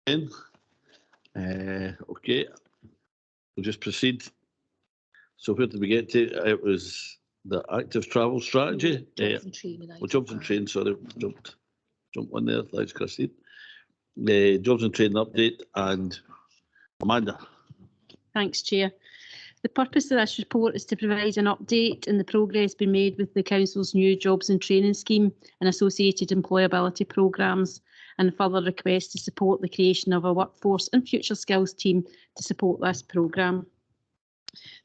10. Okay, we'll just proceed. So where did we get to? It was the active travel strategy. Jobs and training. Jobs and training, sorry, jumped one there, thanks Christine. Jobs and training update, and Amanda. Thanks, Chair. The purpose of this report is to provide an update on the progress being made with the Council's new jobs and training scheme and associated employability programmes, and further request to support the creation of a workforce and future skills team to support this programme.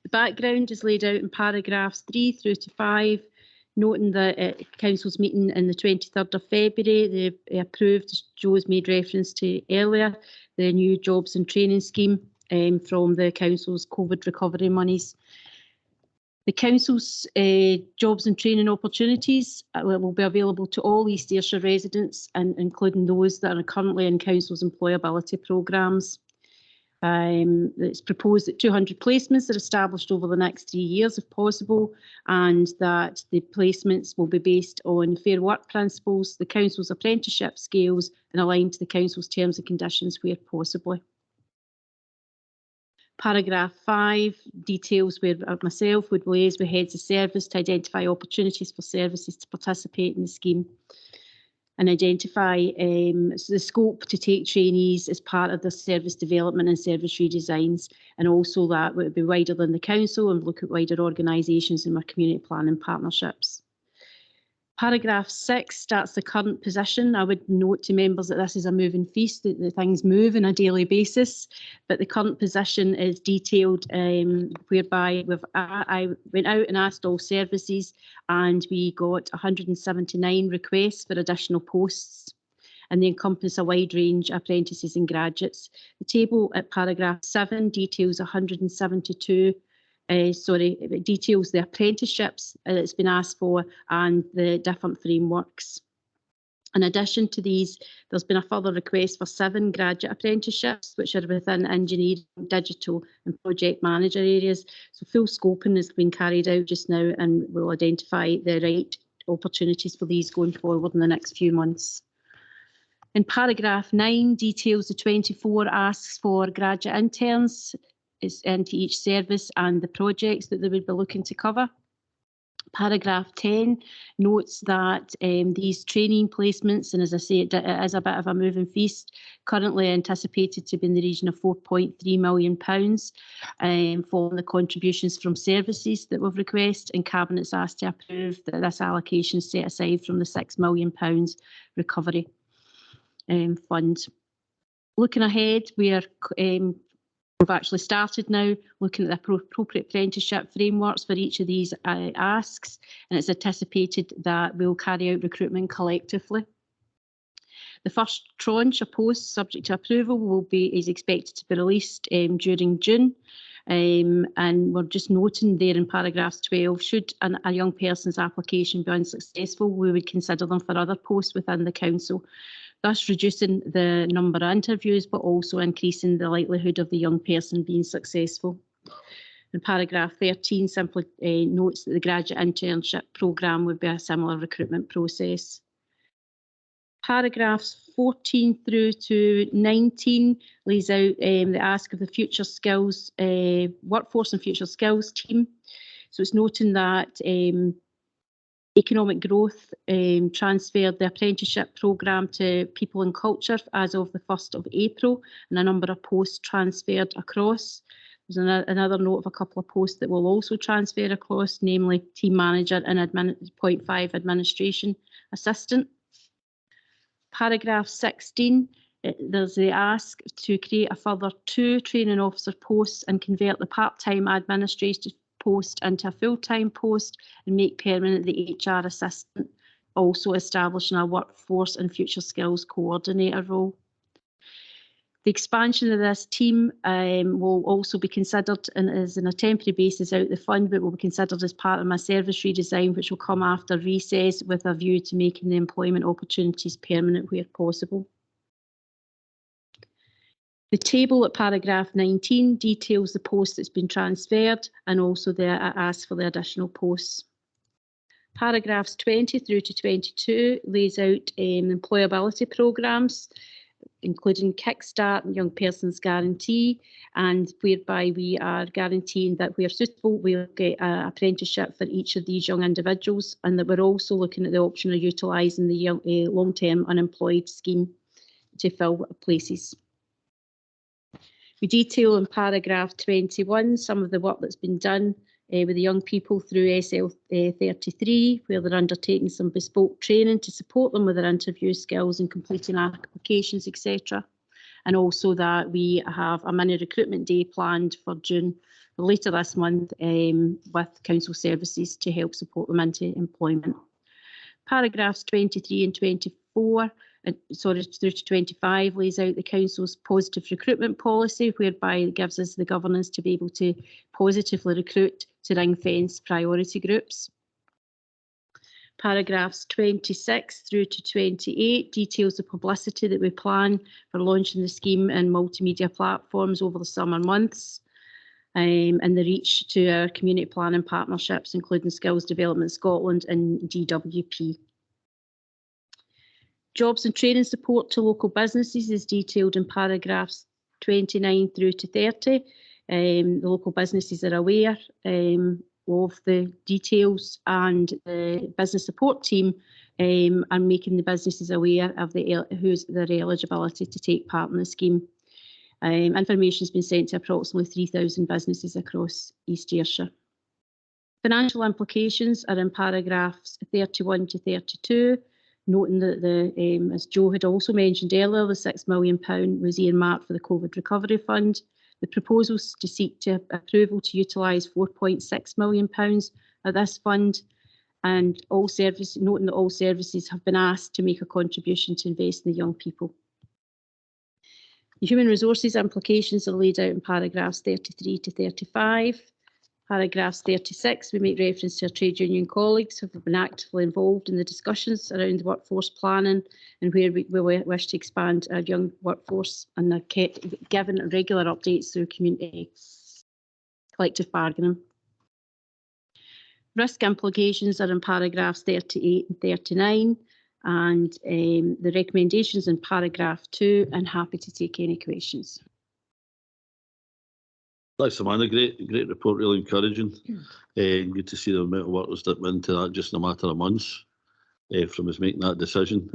The background is laid out in paragraphs 3 through to 5, noting that Council's meeting on the 23rd of February, they approved, as Joe's made reference to earlier, the new jobs and training scheme from the Council's COVID recovery monies. The Council's jobs and training opportunities will be available to all East Ayrshire residents, and including those that are currently in Council's employability programmes. It's proposed that 200 placements are established over the next 3 years if possible, and that the placements will be based on fair work principles, the Council's apprenticeship scales, and aligned to the Council's terms and conditions where possible. Paragraph 5 details where myself would liaise with heads of service to identify opportunities for services to participate in the scheme, and identify the scope to take trainees as part of the service development and service redesigns, and also that would be wider than the Council and look at wider organisations and our community planning partnerships. Paragraph 6 starts the current position. I would note to members that this is a moving feast, that the things move on a daily basis, but the current position is detailed, whereby I went out and asked all services, and we got 179 requests for additional posts, and they encompass a wide range of apprentices and graduates. The table at paragraph 7 details 172 details the apprenticeships that's been asked for and the different frameworks. In addition to these, there's been a further request for 7 graduate apprenticeships, which are within engineering, digital and project manager areas. So full scoping is being carried out just now, and we'll identify the right opportunities for these going forward in the next few months. In paragraph 9 details the 24 asks for graduate interns into each service and the projects that they would be looking to cover. Paragraph 10 notes that these training placements, and as I say, it is a bit of a moving feast, currently anticipated to be in the region of £4.3 million, following the contributions from services that we've requested, and Cabinet's asked to approve that this allocation set aside from the £6 million recovery fund. Looking ahead, we've actually started now looking at the appropriate apprenticeship frameworks for each of these asks, and it's anticipated that we'll carry out recruitment collectively. The first tranche of posts, subject to approval, is expected to be released during June. And we're just noting there in paragraphs 12, should a young person's application be unsuccessful, we would consider them for other posts within the Council, thus reducing the number of interviews, but also increasing the likelihood of the young person being successful. And paragraph 13 simply notes that the graduate internship programme would be a similar recruitment process. Paragraphs 14 through to 19 lays out the ask of the future skills, workforce and future skills team. So it's noting that economic growth transferred the apprenticeship programme to people and culture as of the 1st of April, and a number of posts transferred across. There's another note of a couple of posts that will also transfer across, namely team manager and 0.5 administration assistant. Paragraph 16, there's the ask to create a further 2 training officer posts and convert the part-time administrative post into a full-time post and make permanent the HR assistant, also establishing a workforce and future skills coordinator role. The expansion of this team will also be considered, and is on a temporary basis out the fund, but will be considered as part of my service redesign, which will come after recess, with a view to making the employment opportunities permanent where possible. The table at paragraph 19 details the post that's been transferred, and also the ask for the additional posts. Paragraphs 20 through to 22 lays out employability programmes. including Kickstart and Young Persons Guarantee, and whereby we are guaranteeing that where suitable, we'll get an apprenticeship for each of these young individuals, and that we're also looking at the option of utilising the long-term unemployed scheme to fill places. We detail in paragraph 21 some of the work that's been done with the young people through SL 33, where they're undertaking some bespoke training to support them with their interview skills and completing applications, etc. And also that we have a mini recruitment day planned for June, later this month, with council services to help support them into employment. Paragraphs 23 and 24, through to 25, lays out the council's positive recruitment policy, whereby it gives us the governance to be able to positively recruit to ring-fence priority groups. Paragraphs 26 through to 28 details the publicity that we plan for launching the scheme in multimedia platforms over the summer months, and the reach to our community planning partnerships, including Skills Development Scotland and DWP. Jobs and training support to local businesses is detailed in paragraphs 29 through to 30. The local businesses are aware of the details, and the business support team are making the businesses aware of their eligibility to take part in the scheme. Information has been sent to approximately 3,000 businesses across East Ayrshire. Financial implications are in paragraphs 31 to 32, noting that, as Joe had also mentioned earlier, the £6 million was earmarked for the COVID Recovery Fund. The proposals to seek approval to utilise £4.6 million of this fund, and noting that all services have been asked to make a contribution to invest in the young people. The human resources implications are laid out in paragraphs 33 to 35. Paragraphs 36, we make reference to our trade union colleagues who have been actively involved in the discussions around workforce planning, and where we wish to expand our young workforce, and are given regular updates through community collective bargaining. Risk implications are in paragraphs 38 and 39, and the recommendations in paragraph 2, and happy to take any questions. Thanks, Amanda. Great report, really encouraging. Good to see the amount of work that's dipped into that just in a matter of months from us making that decision.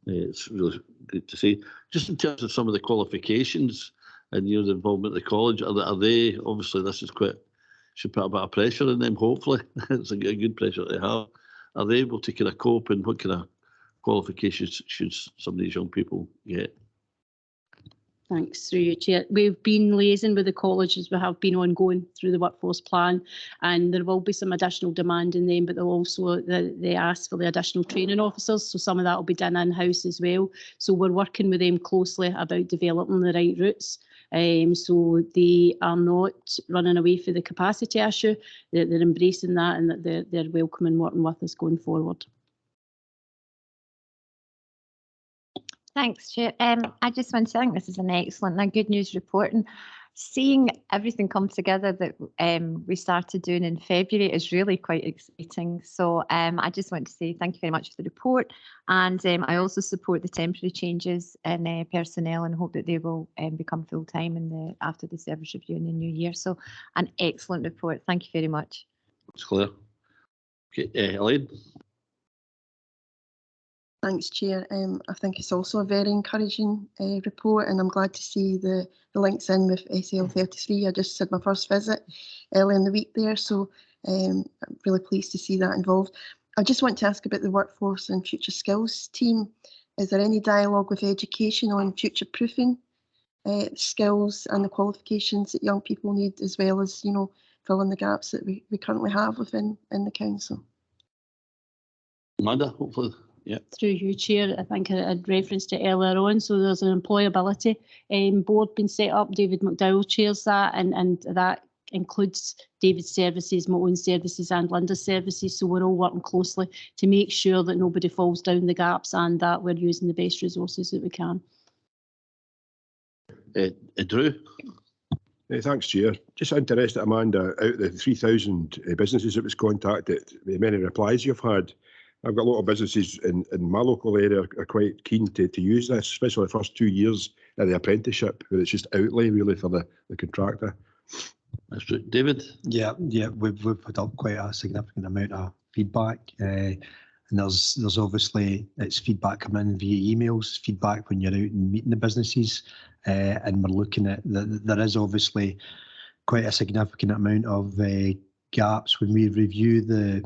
It's really good to see. Just in terms of some of the qualifications and the involvement of the college, are they obviously this is should put a bit of pressure on them. Hopefully, it's a good pressure to have. Are they able to kind of cope, and what kind of qualifications should some of these young people get? Thanks, through you, Chair. We've been liaising with the colleges. We have been ongoing through the workforce plan, and there will be some additional demand in them, but they'll also they ask for the additional training officers, so some of that will be done in-house as well. So we're working with them closely about developing the right routes. So they are not running away for the capacity issue. They're embracing that, and that they're welcoming working with us going forward. Thanks, Chair. I just want to think this is an excellent and good news report, and seeing everything come together that we started doing in February is really quite exciting. So I just want to say thank you very much for the report, and I also support the temporary changes in personnel, and hope that they will become full-time after the service review in the new year. So an excellent report. Thank you very much. It's clear. Okay, Elaine. Thanks, Chair. I think it's also a very encouraging report, and I'm glad to see the links in with SL33. I just had my first visit early in the week there, so I'm really pleased to see that involved. I just want to ask about the workforce and future skills team. Is there any dialogue with education on future proofing skills and the qualifications that young people need, as well as, you know, filling the gaps that we currently have within the council? Amanda, hopefully. Yeah. Through you, Chair, I think I had reference to earlier on. So there's an employability board being set up. David McDowell chairs that, and that includes David's services, my own services, and Linda's services. So we're all working closely to make sure that nobody falls down the gaps, and that we're using the best resources that we can. Drew. Thanks, Chair. Just interested, Amanda, out of the 3,000 businesses that was contacted, the many replies you've had, I've got a lot of businesses in my local area are quite keen to use this, especially the first 2 years of the apprenticeship, where it's just outlay really for the contractor. That's right. David? Yeah, we've put up quite a significant amount of feedback, and there's obviously it's feedback coming in via emails, feedback when you're out and meeting the businesses, and we're looking at there is obviously quite a significant amount of gaps when we review the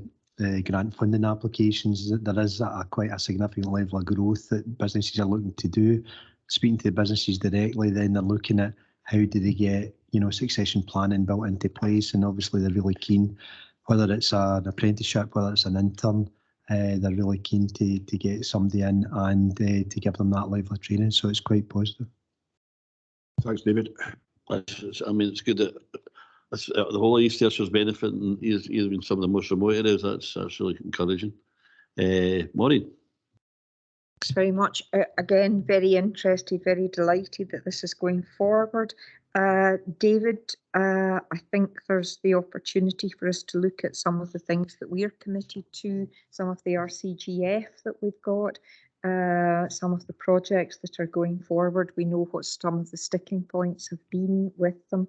grant funding applications. There is quite a significant level of growth that businesses are looking to do. Speaking to the businesses directly, then they're looking at how do they get succession planning built into place, and obviously they're really keen, whether it's an apprenticeship, whether it's an intern, they're really keen to get somebody in and to give them that level of training. So it's quite positive. Thanks, David. I mean, it's good that the whole of East Ayrshire is benefiting, even in some of the most remote areas. That's really encouraging. Maureen? Thanks very much. Again, very interested, very delighted that this is going forward. David, I think there's the opportunity for us to look at some of the things that we're committed to, some of the RCGF that we've got, some of the projects that are going forward. We know what some of the sticking points have been with them,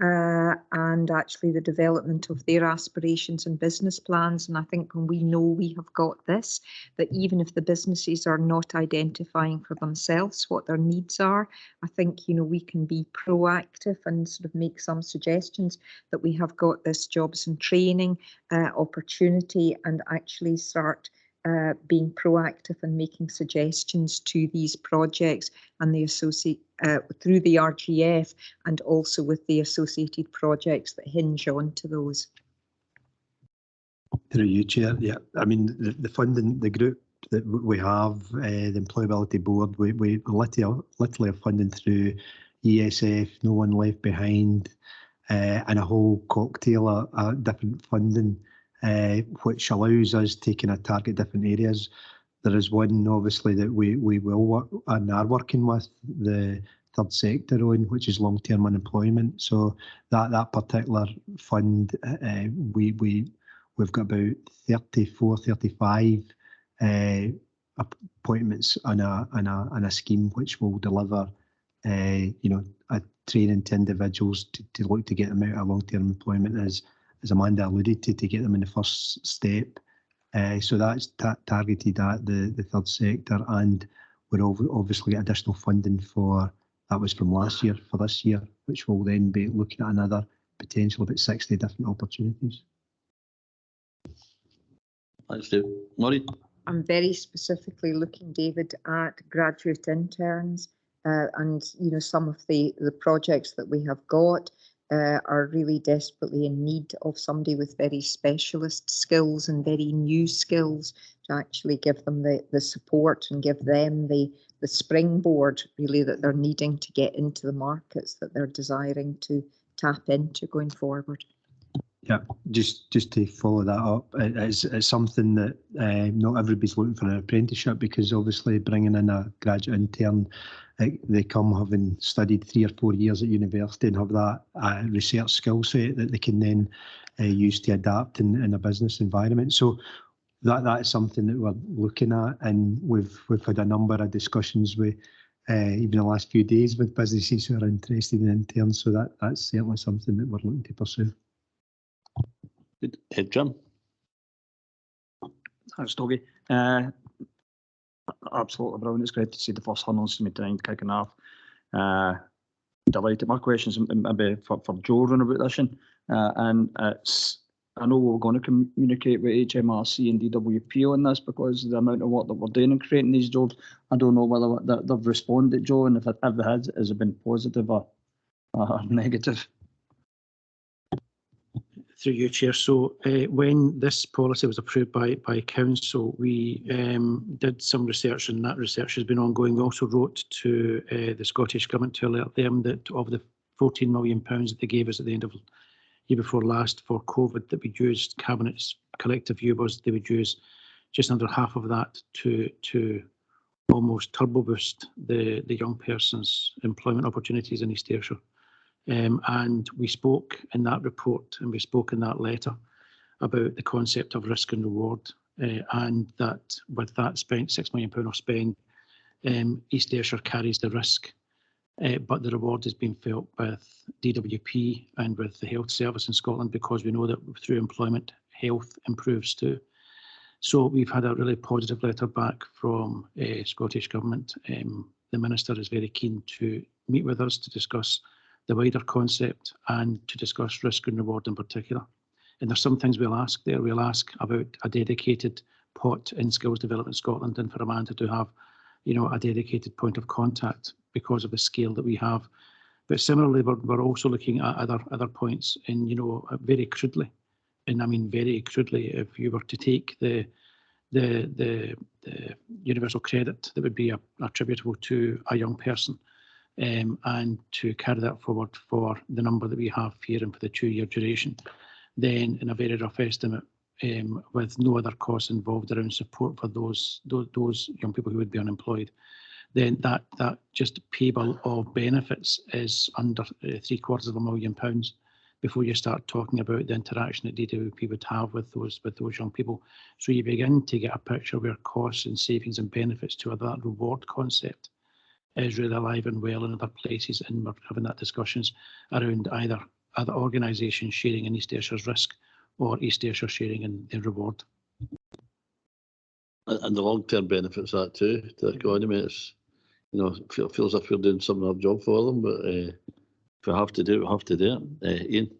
and actually the development of their aspirations and business plans. And I think when we know we have got this, that even if the businesses are not identifying for themselves what their needs are, I think we can be proactive and sort of make some suggestions that we have got this jobs and training opportunity, and actually start being proactive and making suggestions to these projects and the through the RGF, and also with the associated projects that hinge on to those. Through you, Chair. Yeah, I mean the funding, the group that we have, the Employability Board, we literally have funding through ESF, No One Left Behind, and a whole cocktail of different funding, which allows us to kind of target different areas. There is one obviously that we will work and are working with the third sector on, which is long-term unemployment. So that particular fund, we've got about 34, 35 appointments on a scheme which will deliver a training to individuals to look to get them out of long-term employment, as Amanda alluded to get them in the first step. So that's targeted at the third sector, and we're obviously got additional funding for, that was from last year, for this year, which will then be looking at another potential about 60 different opportunities. Thanks, David. Maureen? I'm very specifically looking, David, at graduate interns, and some of the projects that we have got are really desperately in need of somebody with very specialist skills and very new skills to actually give them the support and give them the springboard really that they're needing to get into the markets that they're desiring to tap into going forward. Yeah, just to follow that up, it's something that not everybody's looking for an apprenticeship, because obviously bringing in a graduate intern, they come having studied 3 or 4 years at university and have that research skill set that they can then use to adapt in a business environment. So that is something that we're looking at, and we've had a number of discussions with even the last few days with businesses who are interested in interns. So that's certainly something that we're looking to pursue. Good. Jim? Thanks, Dougie. Absolutely brilliant. It's great to see the first hurdles to me tonight kicking off. Delighted. My questions maybe for Joe running about this one. And I know we're going to communicate with HMRC and DWP on this because of the amount of work that we're doing in creating these jobs. I don't know whether they've responded, Joe, and if it has it been positive or negative? Through you, Chair. So when this policy was approved by Council, we did some research, and that research has been ongoing. We also wrote to the Scottish Government to alert them that of the £14 million that they gave us at the end of year before last for COVID that we used, Cabinet's collective view was they would use just under half of that to almost turbo boost the young person's employment opportunities in East Ayrshire. And we spoke in that report and we spoke in that letter about the concept of risk and reward. and that with that spent £6 million of spend, East Ayrshire carries the risk, but the reward is being felt with DWP and with the health service in Scotland, because we know that through employment, health improves too. So we've had a really positive letter back from Scottish Government. The Minister is very keen to meet with us to discuss the wider concept and to discuss risk and reward in particular. And there's some things we'll ask there. We'll ask about a dedicated pot in Skills Development Scotland, and for Amanda to have, you know, a dedicated point of contact because of the scale that we have. But similarly, we're also looking at other points, and, you know, very crudely, and I mean very crudely, if you were to take the universal credit that would be attributable to a young person, and to carry that forward for the number that we have here and for the 2-year duration, then in a very rough estimate, with no other costs involved around support for those young people who would be unemployed, then that just payable of benefits is under £750,000 before you start talking about the interaction that DWP would have with those young people. So you begin to get a picture where costs and savings and benefits to that reward concept is really alive and well in other places, and we're having that discussions around either other organisations sharing in East Ayrshire's risk or East Ayrshire sharing in the reward. And the long-term benefits of that too, to the economy. It's, you know, it feels as if we're doing some of our job for them, but if we have to do it, we have to do it. Ian?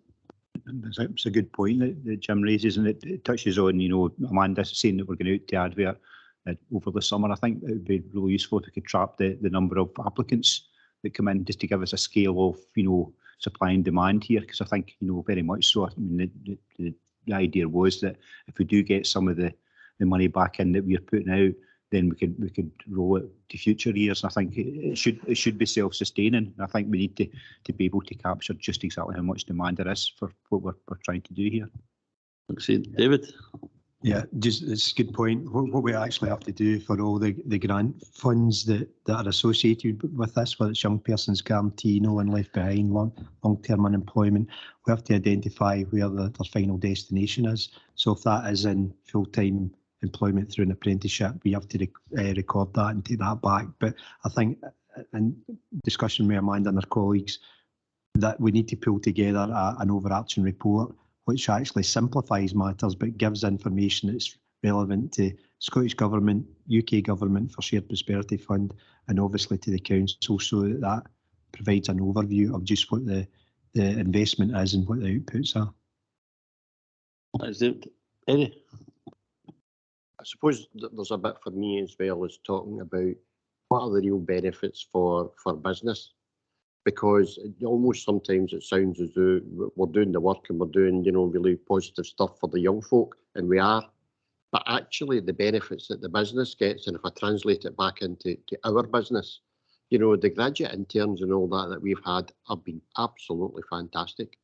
It's a good point that Jim raises, and it touches on, you know, Amanda saying that we're going out to advert over the summer. I think it would be really useful if we could track the number of applicants that come in, just to give us a scale of, you know, supply and demand here, because I think, you know, very much so. I mean, the idea was that if we do get some of the money back in that we're putting out, then we could roll it to future years. And I think it should be self-sustaining. I think we need to be able to capture just exactly how much demand there is for what we're trying to do here. Thanks, David. Yeah, just it's a good point. What we actually have to do for all the grant funds that are associated with this, whether it's Young Persons Guarantee, No One Left Behind, long-term unemployment, we have to identify where their final destination is. So if that is in full-time employment through an apprenticeship, we have to record that and take that back. But I think, in discussion with Amanda and her colleagues, that we need to pull together an overarching report which actually simplifies matters but gives information that's relevant to Scottish Government, UK Government for Shared Prosperity Fund, and obviously to the Council, so that provides an overview of just what the investment is and what the outputs are. Thanks, David. Eddie? I suppose there's a bit for me as well as talking about what are the real benefits for business, because almost sometimes it sounds as though we're doing the work and we're doing, you know, really positive stuff for the young folk, and we are, but actually the benefits that the business gets, and if I translate it back into our business, you know, the graduate interns and all that we've had have been absolutely fantastic.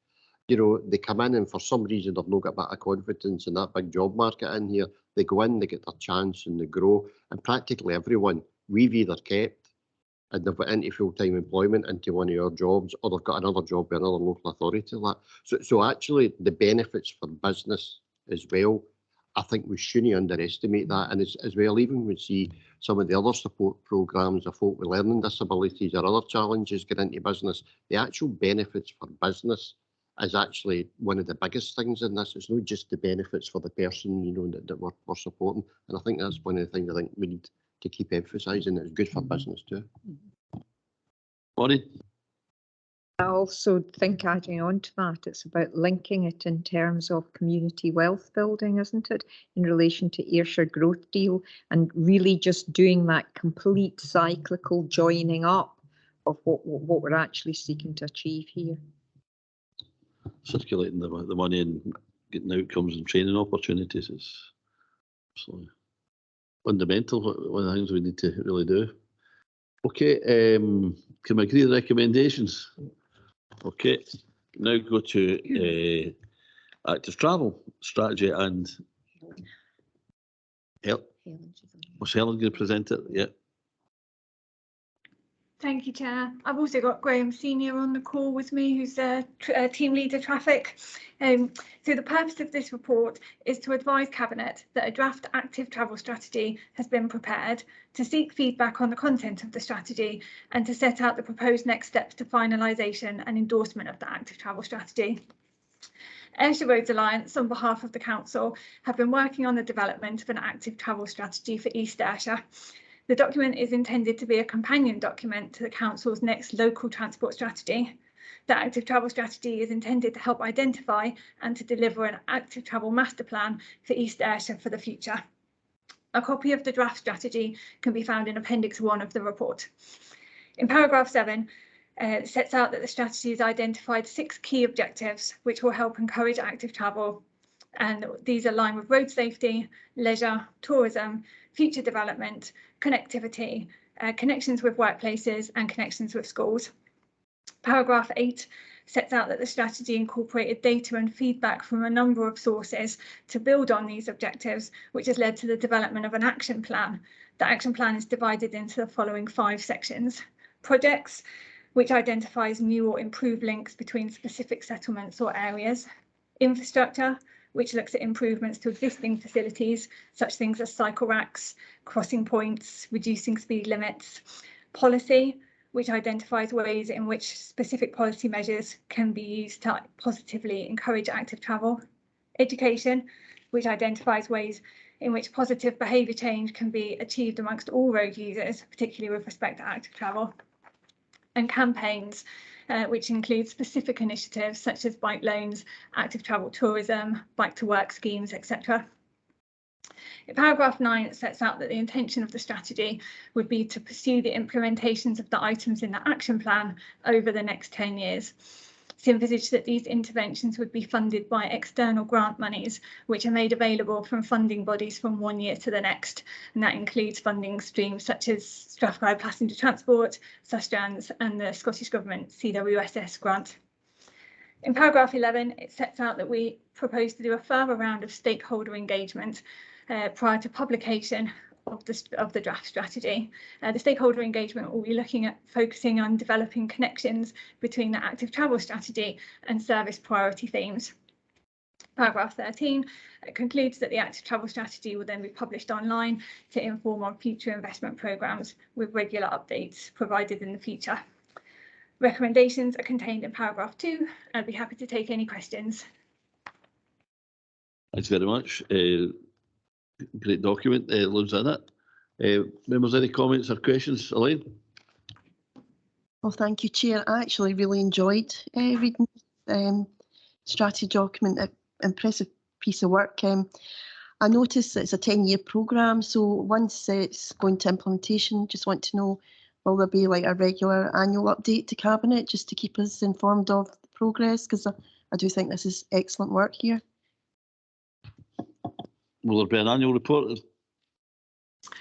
You know, they come in and for some reason they've not got a bit of confidence in that big job market in here. They go in, they get their chance and they grow, and practically everyone we've either kept and they've got into full-time employment into one of our jobs, or they've got another job with another local authority. Like that. So actually the benefits for business as well, I think we shouldn't underestimate that. And as well, even when we see some of the other support programmes of folk with learning disabilities or other challenges get into business, the actual benefits for business is actually one of the biggest things in this. It's not just the benefits for the person, you know, that we're supporting. And I think that's one of the things I think we need to keep emphasising. It's good for business too. Bonnie? I also think, adding on to that, it's about linking it in terms of community wealth building, isn't it, in relation to Ayrshire Growth Deal, and really just doing that complete cyclical joining up of what we're actually seeking to achieve here. Circulating the money and getting outcomes and training opportunities is absolutely fundamental, one of the things we need to really do. Okay, can we agree the recommendations? Okay, now go to active travel strategy, and was Helen going to present it? Yeah. Thank you, Chair. I've also got Graham Senior on the call with me, who's Team Leader Traffic. So the purpose of this report is to advise Cabinet that a draft active travel strategy has been prepared, to seek feedback on the content of the strategy, and to set out the proposed next steps to finalisation and endorsement of the active travel strategy. Ayrshire Roads Alliance, on behalf of the Council, have been working on the development of an active travel strategy for East Ayrshire. The document is intended to be a companion document to the Council's next local transport strategy. The active travel strategy is intended to help identify and to deliver an active travel master plan for East Ayrshire for the future. A copy of the draft strategy can be found in Appendix 1 of the report. In paragraph 7, it sets out that the strategy has identified 6 key objectives which will help encourage active travel, and these align with road safety, leisure, tourism, future development, connectivity, connections with workplaces and connections with schools. Paragraph 8 sets out that the strategy incorporated data and feedback from a number of sources to build on these objectives, which has led to the development of an action plan. The action plan is divided into the following 5 sections. Projects, which identifies new or improved links between specific settlements or areas. Infrastructure, which looks at improvements to existing facilities, such things as cycle racks, crossing points, reducing speed limits. Policy, which identifies ways in which specific policy measures can be used to positively encourage active travel. Education, which identifies ways in which positive behaviour change can be achieved amongst all road users, particularly with respect to active travel. And campaigns, which include specific initiatives such as bike loans, active travel tourism, bike to work schemes, etc. In paragraph 9, it sets out that the intention of the strategy would be to pursue the implementations of the items in the action plan over the next 10 years. It's envisaged that these interventions would be funded by external grant monies, which are made available from funding bodies from one year to the next. And that includes funding streams such as Strathclyde Passenger Transport, Sustrans and the Scottish Government CWSS grant. In paragraph 11, it sets out that we propose to do a further round of stakeholder engagement prior to publication of the draft strategy. The stakeholder engagement will be looking at focusing on developing connections between the active travel strategy and service priority themes. Paragraph 13 concludes that the active travel strategy will then be published online to inform on future investment programmes with regular updates provided in the future. Recommendations are contained in paragraph 2. I'd be happy to take any questions. Thanks very much. Great document, loads in it. Members, any comments or questions? Elaine? Well, thank you, Chair. I actually really enjoyed reading strategy document, an impressive piece of work. I noticed that it's a 10-year programme, so once it's going to implementation, just want to know, will there be like a regular annual update to Cabinet just to keep us informed of the progress? Because I do think this is excellent work here. Will there be an annual report?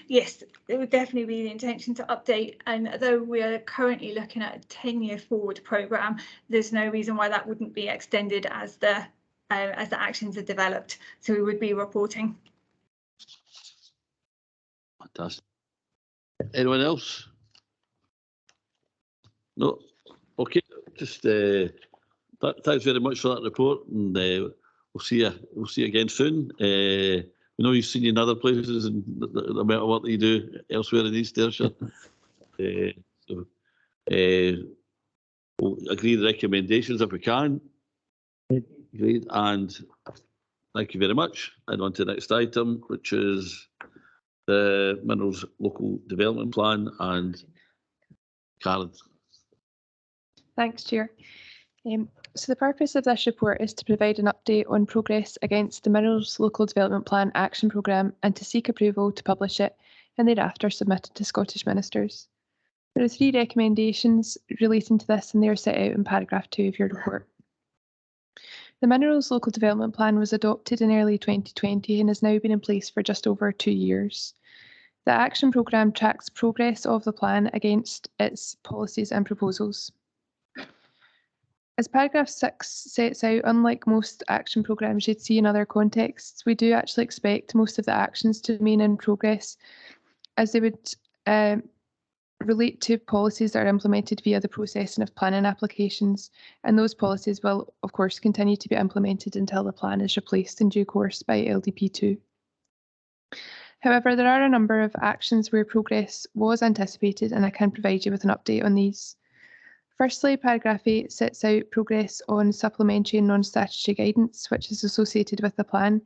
Yes, it would definitely be the intention to update, and though we are currently looking at a 10-year forward programme, there's no reason why that wouldn't be extended as the actions are developed. So we would be reporting. Fantastic. Anyone else? No. Okay. Just thanks very much for that report, and we'll see you. We'll see you again soon. We know you've seen you in other places and the amount of work that you do elsewhere in East Ayrshire. So we'll agree the recommendations if we can. Agreed, and thank you very much. And on to the next item, which is the Minerals Local Development Plan, and Karen. Thanks, Chair. So the purpose of this report is to provide an update on progress against the Minerals Local Development Plan Action Programme and to seek approval to publish it and thereafter submit it to Scottish Ministers. There are 3 recommendations relating to this, and they are set out in paragraph 2 of your report. The Minerals Local Development Plan was adopted in early 2020 and has now been in place for just over 2 years. The Action Programme tracks progress of the plan against its policies and proposals. As paragraph 6 sets out, unlike most action programmes you'd see in other contexts, we do actually expect most of the actions to remain in progress, as they would relate to policies that are implemented via the processing of planning applications, and those policies will, of course, continue to be implemented until the plan is replaced in due course by LDP2. However, there are a number of actions where progress was anticipated, and I can provide you with an update on these. Firstly, paragraph 8 sets out progress on supplementary and non-statutory guidance, which is associated with the plan,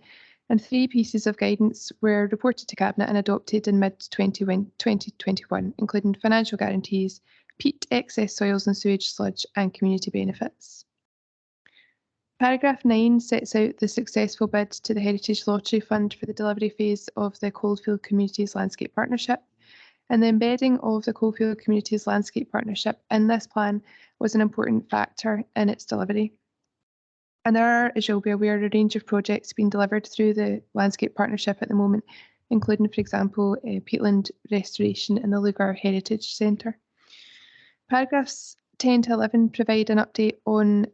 and 3 pieces of guidance were reported to Cabinet and adopted in mid-2021, including financial guarantees, peat, excess soils and sewage sludge, and community benefits. Paragraph 9 sets out the successful bid to the Heritage Lottery Fund for the delivery phase of the Coalfield Communities Landscape Partnership, and the embedding of the Coalfield Communities Landscape Partnership in this plan was an important factor in its delivery. And there are, as you'll be aware, a range of projects being delivered through the Landscape Partnership at the moment, including, for example, peatland restoration in the Lugar Heritage Centre. Paragraphs 10 to 11 provide an update on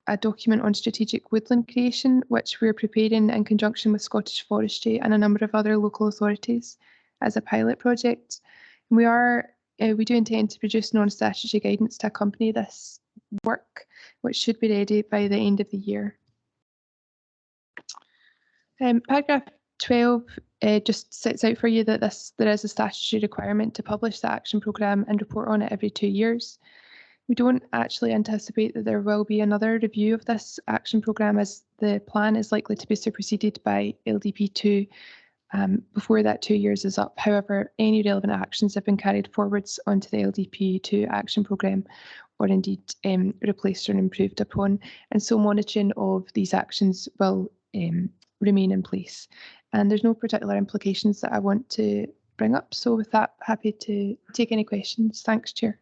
a document on strategic woodland creation, which we're preparing in conjunction with Scottish Forestry and a number of other local authorities as a pilot project. And we do intend to produce non-statutory guidance to accompany this work, which should be ready by the end of the year. Paragraph 12 just sets out for you that there is a statutory requirement to publish the action programme and report on it every 2 years. We don't actually anticipate that there will be another review of this action programme, as the plan is likely to be superseded by LDP2 before that 2 years is up. However, any relevant actions have been carried forwards onto the LDP2 action programme, or indeed replaced or improved upon, and so monitoring of these actions will remain in place. And there's no particular implications that I want to bring up. So with that, happy to take any questions. Thanks, Chair.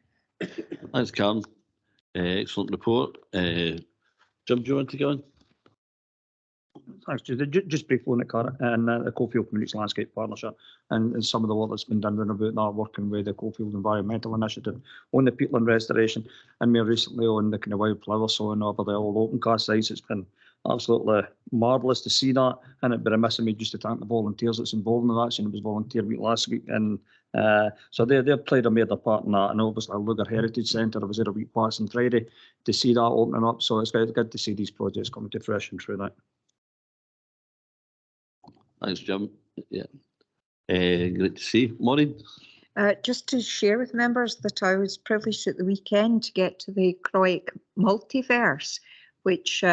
Thanks, Karen. Excellent report. Jim, do you want to go on? Thanks, just briefly on it, Karen, and the Coalfield Communities Landscape Partnership and some of the work that's been done about that, working with the Coalfield Environmental Initiative on the peatland restoration, and more recently on the kind of wildflower sowing over the old open cast sites. It's been absolutely marvellous to see that, and it'd be remiss of me just to thank the volunteers that's involved in that. So it was volunteer week last week, and so they've played a major part in that. And obviously Lugar Heritage Centre, I was there a week past on Friday to see that opening up, so it's good to see these projects coming to fruition through that. Thanks, Jim. Yeah, great to see. Maureen? Just to share with members that I was privileged at the weekend to get to the Croic Multiverse, which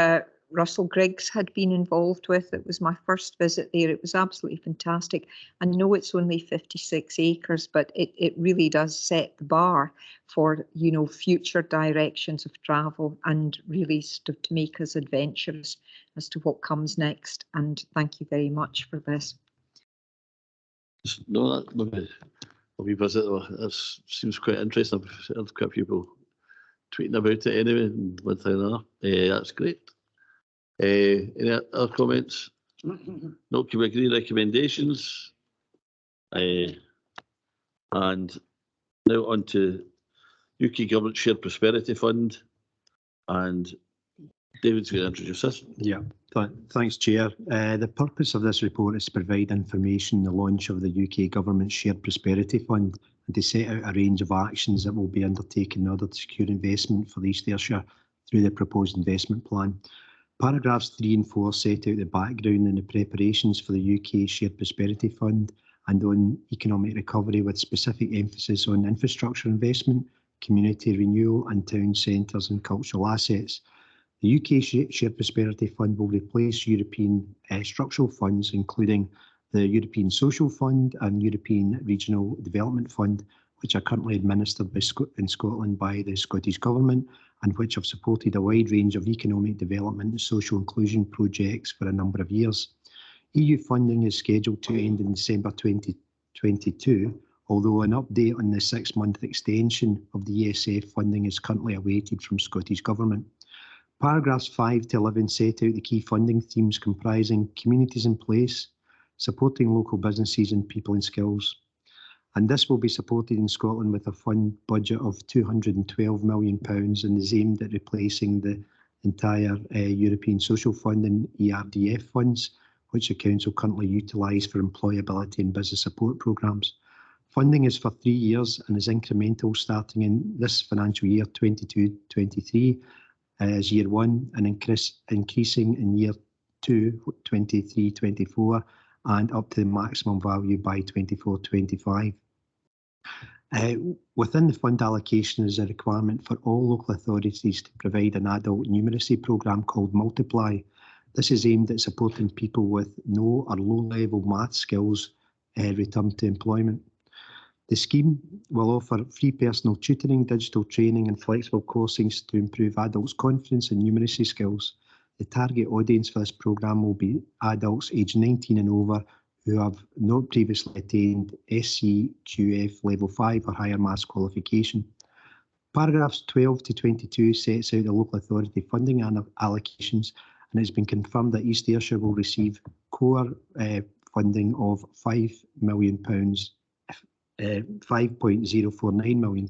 Russell Griggs had been involved with. It was my first visit there. It was absolutely fantastic. I know it's only 56 acres, but it really does set the bar for, you know, future directions of travel, and really to make us adventurous as to what comes next. And thank you very much for this. No, that maybe a wee visit. That seems quite interesting. I've heard quite a few people tweeting about it anyway, and one thing or another. That's great. Any other comments? No, can we agree recommendations? And now on to UK Government Shared Prosperity Fund, and David's going to introduce this. Yeah, thanks, Chair. The purpose of this report is to provide information on the launch of the UK Government Shared Prosperity Fund, and to set out a range of actions that will be undertaken in order to secure investment for East Ayrshire through the proposed investment plan. Paragraphs 3 and 4 set out the background and the preparations for the UK Shared Prosperity Fund and on economic recovery, with specific emphasis on infrastructure investment, community renewal and town centres and cultural assets. The UK Shared Prosperity Fund will replace European structural funds, including the European Social Fund and European Regional Development Fund, which are currently administered in Scotland by the Scottish Government, and which have supported a wide range of economic development and social inclusion projects for a number of years. EU funding is scheduled to end in December 2022, although an update on the 6-month extension of the ESF funding is currently awaited from Scottish Government. Paragraphs 5 to 11 set out the key funding themes, comprising communities in place, supporting local businesses and people and skills. And this will be supported in Scotland with a fund budget of £212 million and is aimed at replacing the entire European Social Fund and ERDF funds, which the Council currently utilise for employability and business support programmes. Funding is for 3 years and is incremental, starting in this financial year 22-23 as year 1 and increasing in year 2, 23-24 and up to the maximum value by 24-25. Within the fund allocation is a requirement for all local authorities to provide an adult numeracy programme called Multiply. This is aimed at supporting people with no or low level maths skills return to employment. The scheme will offer free personal tutoring, digital training and flexible coursings to improve adults' confidence in numeracy skills. The target audience for this programme will be adults aged 19 and over who have not previously attained SCQF Level 5 or higher maths qualification. Paragraphs 12 to 22 sets out the local authority funding allocations, and it's been confirmed that East Ayrshire will receive core funding of £5 million, £5.049 million,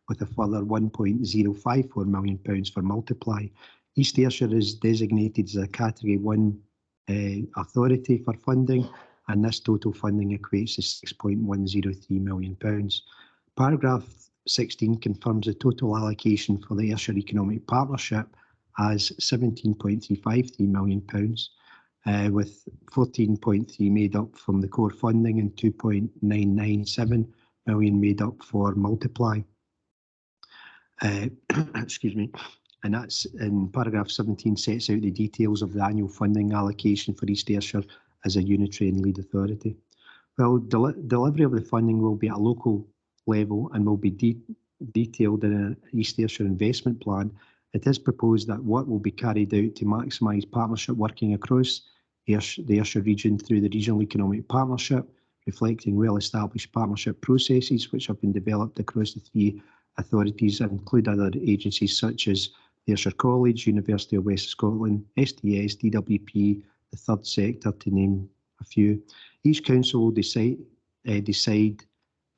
with a further £1.054 million for Multiply. East Ayrshire is designated as a Category 1 authority for funding, and this total funding equates to £6.103 million. Paragraph 16 confirms the total allocation for the Ayrshire Economic Partnership as £17.353 million, with 14.3 made up from the core funding and 2.997 million made up for Multiply. Excuse me. And that's in paragraph 17 sets out the details of the annual funding allocation for East Ayrshire as a unitary and lead authority. Well, delivery of the funding will be at a local level and will be detailed in an East Ayrshire investment plan. It is proposed that work will be carried out to maximise partnership working across the Ayrshire region through the Regional Economic Partnership, reflecting well-established partnership processes which have been developed across the 3 authorities and include other agencies such as the Ayrshire College, University of West Scotland, STS, DWP, the third sector, to name a few. Each council will decide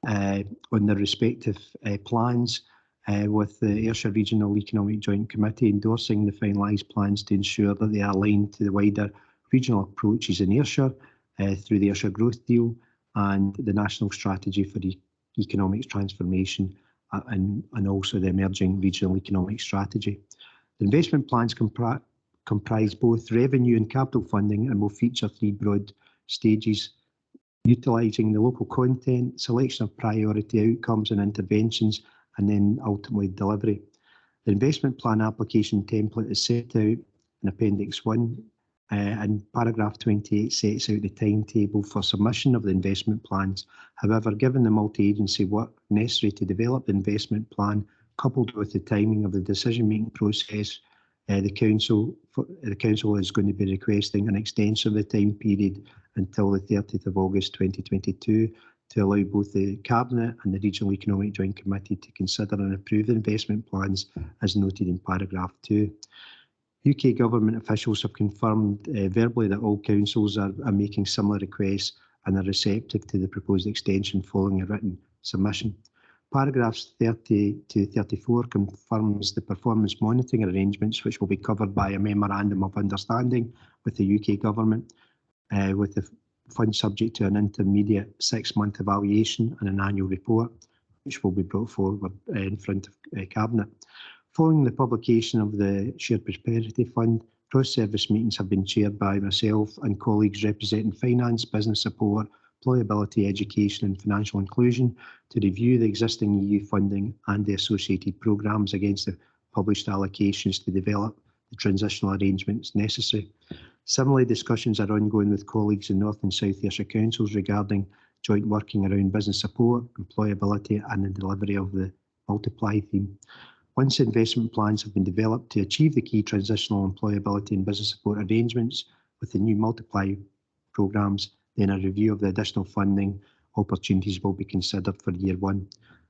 on their respective plans, with the Ayrshire Regional Economic Joint Committee endorsing the finalised plans to ensure that they are aligned to the wider regional approaches in Ayrshire through the Ayrshire Growth Deal and the National Strategy for Economic Transformation and also the Emerging Regional Economic Strategy. The investment plans comprise both revenue and capital funding and will feature 3 broad stages, utilising the local content, selection of priority outcomes and interventions, and then ultimately delivery. The investment plan application template is set out in Appendix 1, and paragraph 28 sets out the timetable for submission of the investment plans. However, given the multi-agency work necessary to develop the investment plan, coupled with the timing of the decision-making process, the council is going to be requesting an extension of the time period until the 30th of August 2022 to allow both the Cabinet and the Regional Economic Joint Committee to consider and approve the investment plans as noted in paragraph 2. UK government officials have confirmed verbally that all councils are making similar requests and are receptive to the proposed extension following a written submission. Paragraphs 30 to 34 confirms the performance monitoring arrangements which will be covered by a memorandum of understanding with the UK government, with the fund subject to an intermediate 6-month evaluation and an annual report, which will be brought forward in front of Cabinet. Following the publication of the Shared Prosperity Fund, cross-service meetings have been chaired by myself and colleagues representing finance, business support, employability, education and financial inclusion to review the existing EU funding and the associated programmes against the published allocations to develop the transitional arrangements necessary. Similarly, discussions are ongoing with colleagues in North and South Ayrshire councils regarding joint working around business support, employability and the delivery of the Multiply theme. Once investment plans have been developed to achieve the key transitional employability and business support arrangements with the new Multiply programmes, then a review of the additional funding opportunities will be considered for year 1.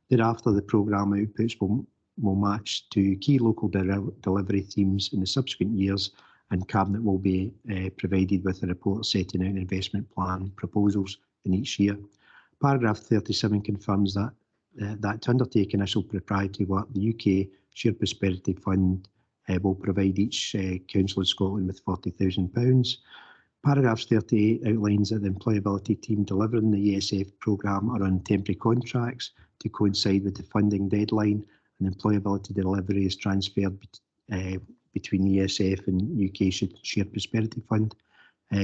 Thereafter, the programme outputs will match to key local delivery themes in the subsequent years, and Cabinet will be provided with a report setting out investment plan proposals in each year. Paragraph 37 confirms that to undertake initial proprietary work, the UK Shared Prosperity Fund will provide each council in Scotland with £40,000. Paragraph 38 outlines that the employability team delivering the ESF programme are on temporary contracts to coincide with the funding deadline, and employability delivery is transferred between ESF and UK Shared Prosperity Fund.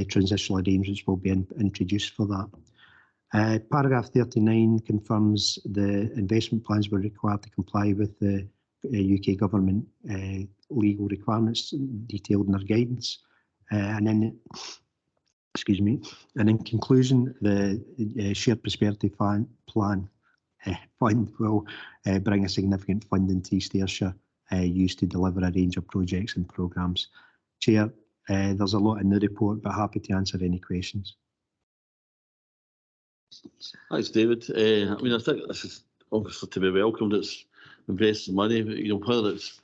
Transitional arrangements will be introduced for that. Paragraph 39 confirms the investment plans were required to comply with the UK government legal requirements detailed in their guidance. And in conclusion, the Shared Prosperity Fund will bring a significant funding to East Ayrshire used to deliver a range of projects and programmes. Chair, there's a lot in the report, but happy to answer any questions. Thanks, David. I mean, I think this is obviously to be welcomed. It's invested money, but, you know, whether it's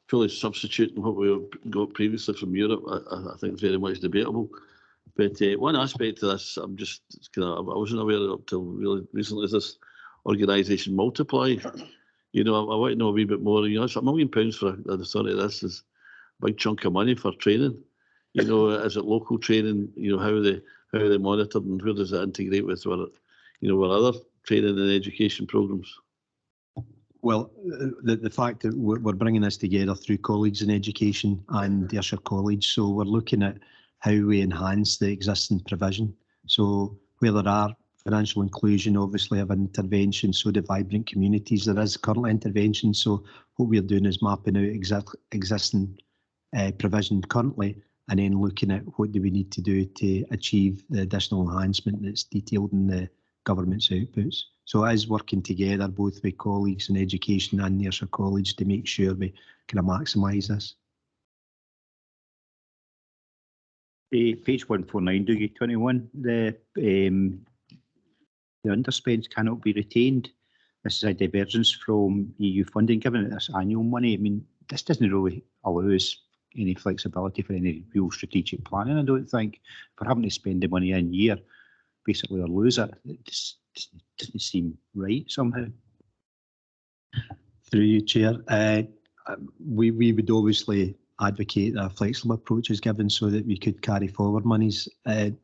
fully substituting what we got previously from Europe, I think it's very much debatable. But one aspect of this, I'm just kind of, I wasn't aware of up till really recently, is this organisation Multiply. You know, I want to know a wee bit more. You know, it's £1 million for the sort of this is a big chunk of money for training. You know, is it local training? You know, how are they monitored, and where does it integrate with what, you know, what other training and education programmes? Well, the fact that we're bringing this together through colleagues in education and Ayrshire College, so we're looking at how we enhance the existing provision. So where there are financial inclusion, obviously have intervention, so do vibrant communities. There is currently intervention, so what we're doing is mapping out existing provision currently, and then looking at what do we need to do to achieve the additional enhancement that's detailed in the government's outputs. So it is working together both with colleagues in education and Ayrshire College to make sure we kind of maximise this. Page 149, do you 21? The underspends cannot be retained. This is a divergence from EU funding, given that this annual money. I mean, this doesn't really allow us any flexibility for any real strategic planning, I don't think. If we're having to spend the money in year, basically, or lose it, it just doesn't seem right somehow. Through you, Chair. We would obviously advocate a flexible approach is given so that we could carry forward monies. There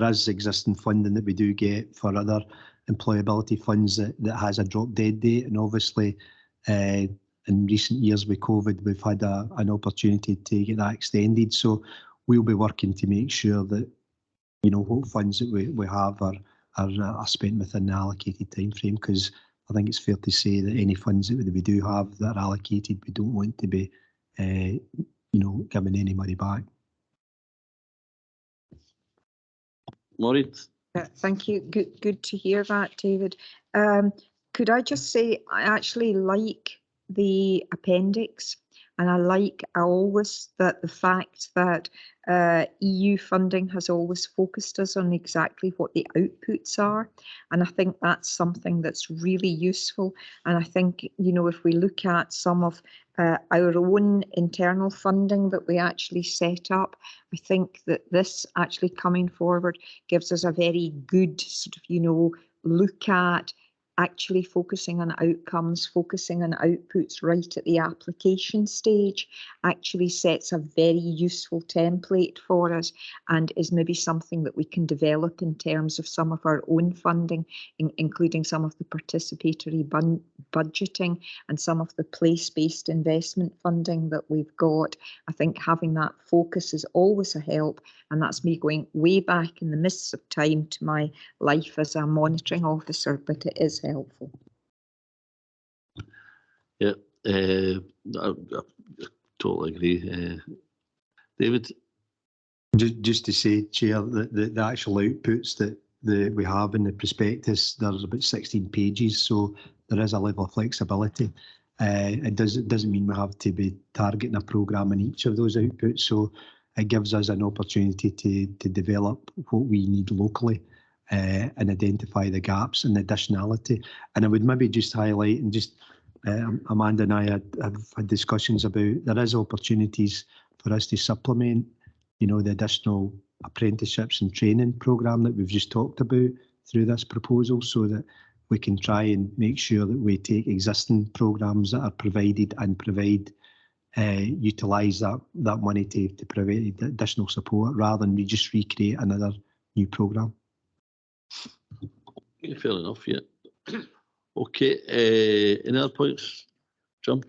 is existing funding that we do get for other employability funds that has a drop dead date, and obviously in recent years with COVID we've had an opportunity to get that extended, so we'll be working to make sure that, you know, what funds that we have are spent within the allocated time frame, because I think it's fair to say that any funds that we do have that are allocated, we don't want to be you know, giving any money back. Maureen? Thank you. Good to hear that, David. Could I just say I actually like the appendix, and I always that the fact that EU funding has always focused us on exactly what the outputs are, and I think that's something that's really useful. And I think, you know, if we look at some of our own internal funding that we actually set up, I think that this actually coming forward gives us a very good sort of, you know, look at actually focusing on outcomes, focusing on outputs right at the application stage, actually sets a very useful template for us, and is maybe something that we can develop in terms of some of our own funding, including some of the participatory budgeting and some of the place-based investment funding that we've got. I think having that focus is always a help, and that's me going way back in the mists of time to my life as a monitoring officer, but it is helpful. Yeah, I totally agree. David? Just to say, Chair, the actual outputs that we have in the prospectus, there's about 16 pages, so there is a level of flexibility. It doesn't mean we have to be targeting a programme in each of those outputs, so it gives us an opportunity to develop what we need locally and identify the gaps and the additionality. And I would maybe just highlight, and just Amanda and I have had discussions about, there is opportunities for us to supplement, you know, the additional apprenticeships and training programme that we've just talked about through this proposal, so that we can try and make sure that we take existing programmes that are provided and provide utilise that money to provide additional support rather than we just recreate another new programme. Yeah, fair enough, yeah. Okay, any other points, Jim?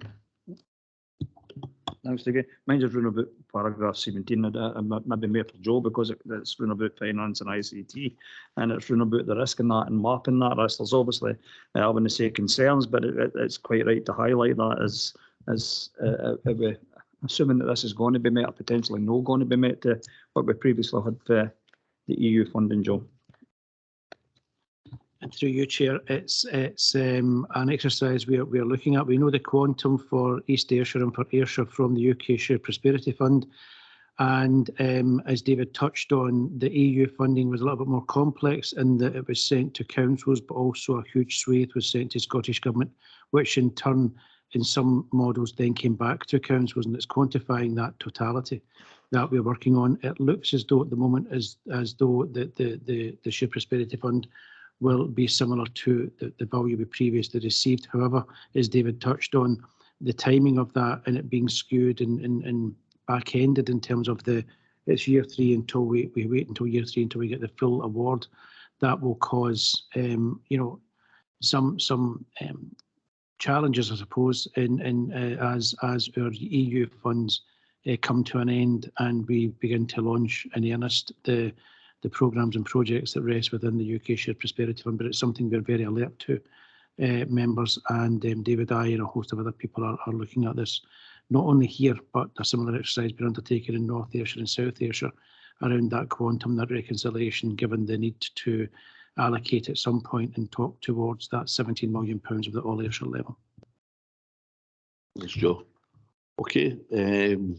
Thanks again. Mine's just running about paragraph 17, and maybe more for Joe, because it's running about finance and ICT, and it's running about the risk in that and mapping that risk. There's obviously, I wouldn't say concerns, but it's quite right to highlight that as assuming that this is going to be met or potentially not going to be met to what we previously had for the EU funding, Joe. And through you, Chair, it's an exercise we are looking at. We know the quantum for East Ayrshire and for Ayrshire from the UK Shared Prosperity Fund. And as David touched on, the EU funding was a little bit more complex in that it was sent to councils, but also a huge swathe was sent to Scottish Government, which in turn, in some models, then came back to councils, and it's quantifying that totality that we're working on. It looks as though at the moment as though the Shared Prosperity Fund will be similar to the value we previously received. However, as David touched on, the timing of that and it being skewed and back-ended in terms of it's year 3 until we wait until year 3 until we get the full award, that will cause some challenges, I suppose, as our EU funds come to an end and we begin to launch in earnest the programmes and projects that rest within the UK Shared Prosperity Fund. But it's something we're very alert to, members, and David, I and a host of other people are looking at this, not only here, but a similar exercise being undertaken in North Ayrshire and South Ayrshire around that quantum, that reconciliation, given the need to allocate at some point and talk towards that £17 million of the All Ayrshire level. Thanks, Joe. Okay, can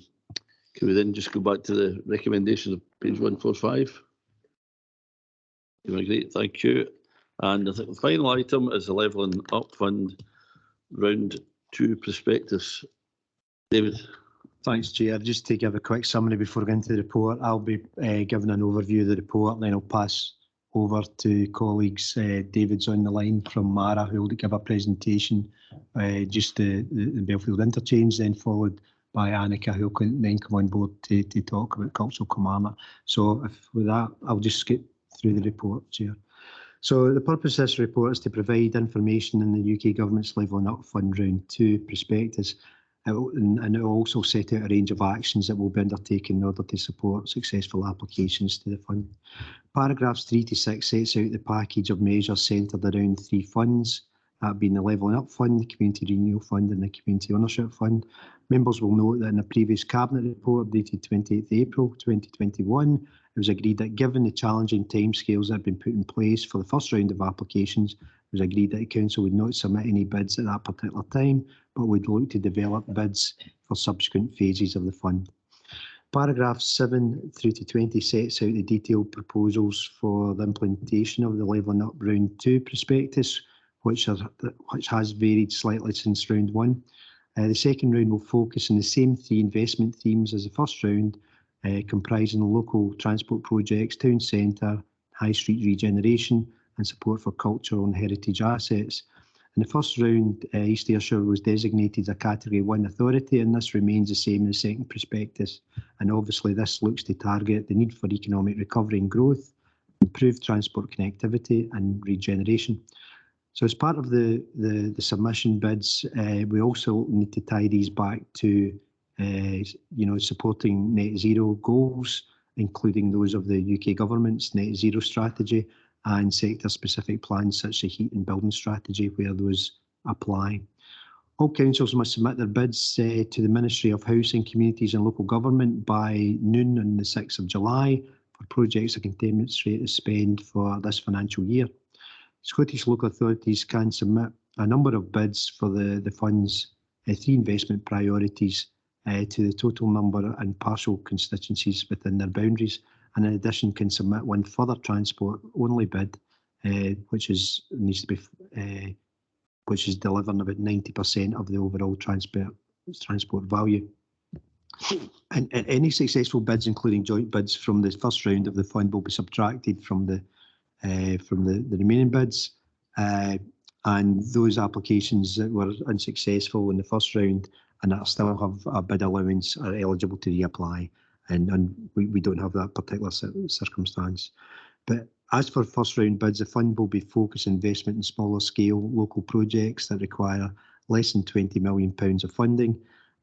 we then just go back to the recommendations of page 145? Great, thank you. And I think the final item is the Levelling Up Fund round 2 prospectus. David. Thanks, Chair. Just to give a quick summary before we get into the report, I'll be giving an overview of the report, and then I'll pass over to colleagues. David's on the line from Mara, who will give a presentation, just the Belfield Interchange, then followed by Annika, who will then come on board to talk about Cultural Kilmarnock. So with that, I'll just skip through the report, Chair. So the purpose of this report is to provide information in the UK Government's Levelling Up Fund Round 2 prospectus, and it will also set out a range of actions that will be undertaken in order to support successful applications to the fund. Paragraphs 3 to 6 sets out the package of measures centred around 3 funds, that being the Levelling Up Fund, the Community Renewal Fund and the Community Ownership Fund. Members will note that in a previous Cabinet report dated 28th April 2021, it was agreed that given the challenging timescales that had been put in place for the first round of applications, it was agreed that the Council would not submit any bids at that particular time, but would look to develop bids for subsequent phases of the fund. Paragraphs 7 through to 20 sets out the detailed proposals for the implementation of the Levelling Up Round 2 prospectus, which has varied slightly since round 1. The second round will focus on the same 3 investment themes as the first round, comprising local transport projects, town centre, high street regeneration and support for cultural and heritage assets. In the first round, East Ayrshire was designated a Category 1 authority, and this remains the same in the second prospectus. And obviously this looks to target the need for economic recovery and growth, improved transport connectivity and regeneration. So as part of the submission bids, we also need to tie these back to supporting net zero goals, including those of the UK Government's net zero strategy and sector-specific plans such as heat and building strategy where those apply. All councils must submit their bids to the Ministry of Housing, Communities and Local Government by noon on the 6th of July for projects that can demonstrate the spend for this financial year. Scottish local authorities can submit a number of bids for the fund's 3 investment priorities to the total number and partial constituencies within their boundaries, and in addition can submit 1 further transport-only bid, which is delivering about 90% of the overall transport value. And any successful bids, including joint bids from the first round of the fund, will be subtracted from the remaining bids, and those applications that were unsuccessful in the first round and that still have a bid allowance are eligible to reapply, and we don't have that particular circumstance. But as for first round bids, the fund will be focused investment in smaller scale local projects that require less than £20 million of funding,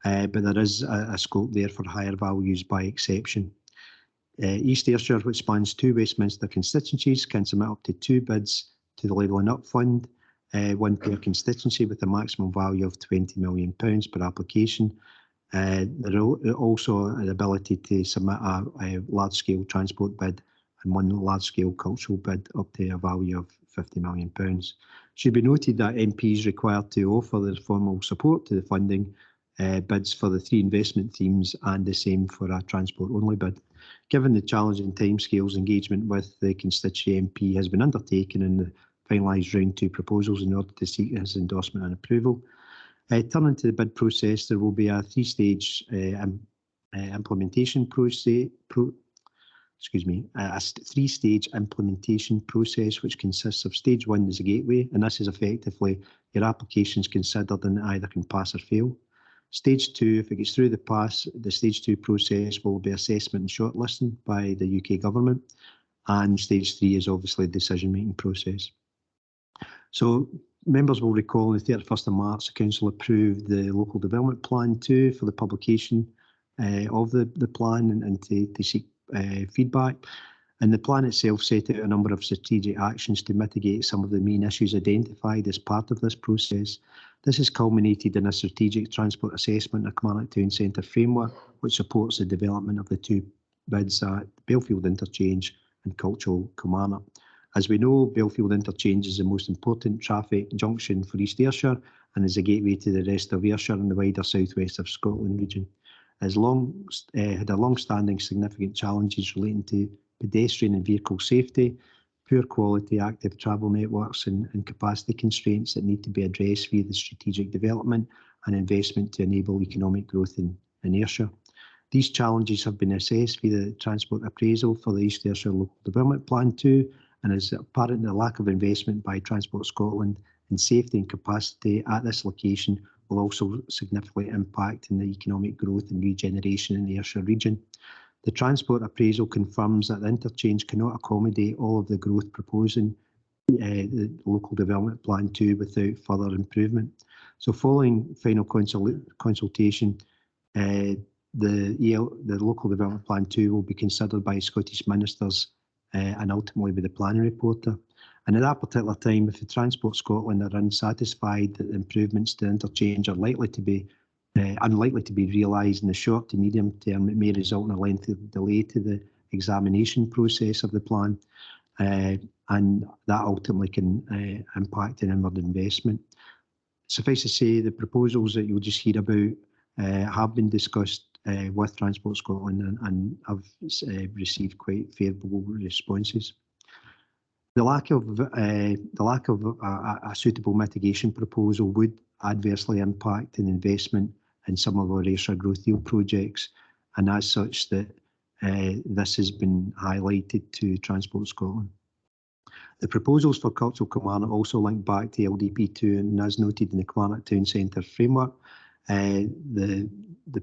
but there is a scope there for higher values by exception. East Ayrshire, which spans 2 Westminster constituencies, can submit up to 2 bids to the Levelling Up Fund, 1 per constituency with a maximum value of £20 million per application. There is also an ability to submit a large-scale transport bid and 1 large-scale cultural bid up to a value of £50 million. It should be noted that MP is required to offer their formal support to the funding bids for the 3 investment themes and the same for a transport-only bid. Given the challenging timescales, engagement with the constituency MP has been undertaken in the finalised round 2 proposals in order to seek his endorsement and approval. Turning to the bid process, there will be a 3-stage implementation process. A 3-stage implementation process, which consists of stage 1 as a gateway, and this is effectively your applications considered and either can pass or fail. Stage 2, if it gets through the stage 2 process, will be assessment and shortlisting by the UK government, and stage 3 is obviously the decision-making process. So members will recall on the 31st of March, the Council approved the Local Development Plan 2 for the publication of the plan and to seek feedback. And the plan itself set out a number of strategic actions to mitigate some of the main issues identified as part of this process. This has culminated in a strategic transport assessment of Kilmarnock Town Centre framework, which supports the development of the 2 bids at Belfield Interchange and Cultural Kilmarnock. As we know, Belfield Interchange is the most important traffic junction for East Ayrshire and is a gateway to the rest of Ayrshire and the wider southwest of Scotland region. It has had a long-standing significant challenges relating to pedestrian and vehicle safety, poor quality active travel networks and capacity constraints that need to be addressed via the strategic development and investment to enable economic growth in Ayrshire. These challenges have been assessed via the transport appraisal for the East Ayrshire Local Development Plan 2, and is apparent the lack of investment by Transport Scotland in safety and capacity at this location will also significantly impact on the economic growth and regeneration in the Ayrshire region. The transport appraisal confirms that the interchange cannot accommodate all of the growth proposed in the Local Development Plan 2 without further improvement. So following final consultation, the Local Development Plan 2 will be considered by Scottish ministers and ultimately by the planning reporter. And at that particular time, if the Transport Scotland are unsatisfied that the improvements to the interchange are unlikely to be realised in the short to medium term, it may result in a lengthy delay to the examination process of the plan, and that ultimately can impact on inward investment. Suffice to say, the proposals that you'll just hear about have been discussed with Transport Scotland and have received quite favourable responses. The lack of a suitable mitigation proposal would adversely impact an investment in some of our Ayrshire Growth Deal projects, and as such that this has been highlighted to Transport Scotland. The proposals for Cultural Kilmarnock also link back to LDP2, and as noted in the Kilmarnock Town Centre framework, the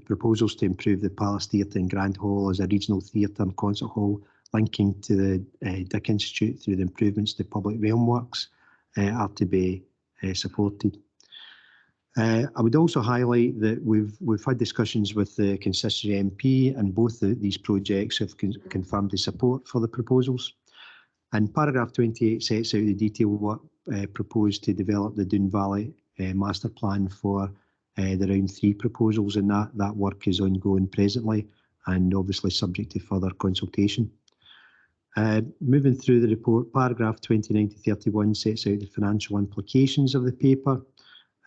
proposals to improve the Palace Theatre and Grand Hall as a regional theatre and concert hall, linking to the Dick Institute through the improvements to public realm works, are to be supported. I would also highlight that we've had discussions with the constituency MP, and both these projects have confirmed the support for the proposals. And paragraph 28 sets out the detailed work proposed to develop the Doon Valley master plan for the round 3 proposals, and that work is ongoing presently and obviously subject to further consultation. Moving through the report, paragraph 29 to 31 sets out the financial implications of the paper,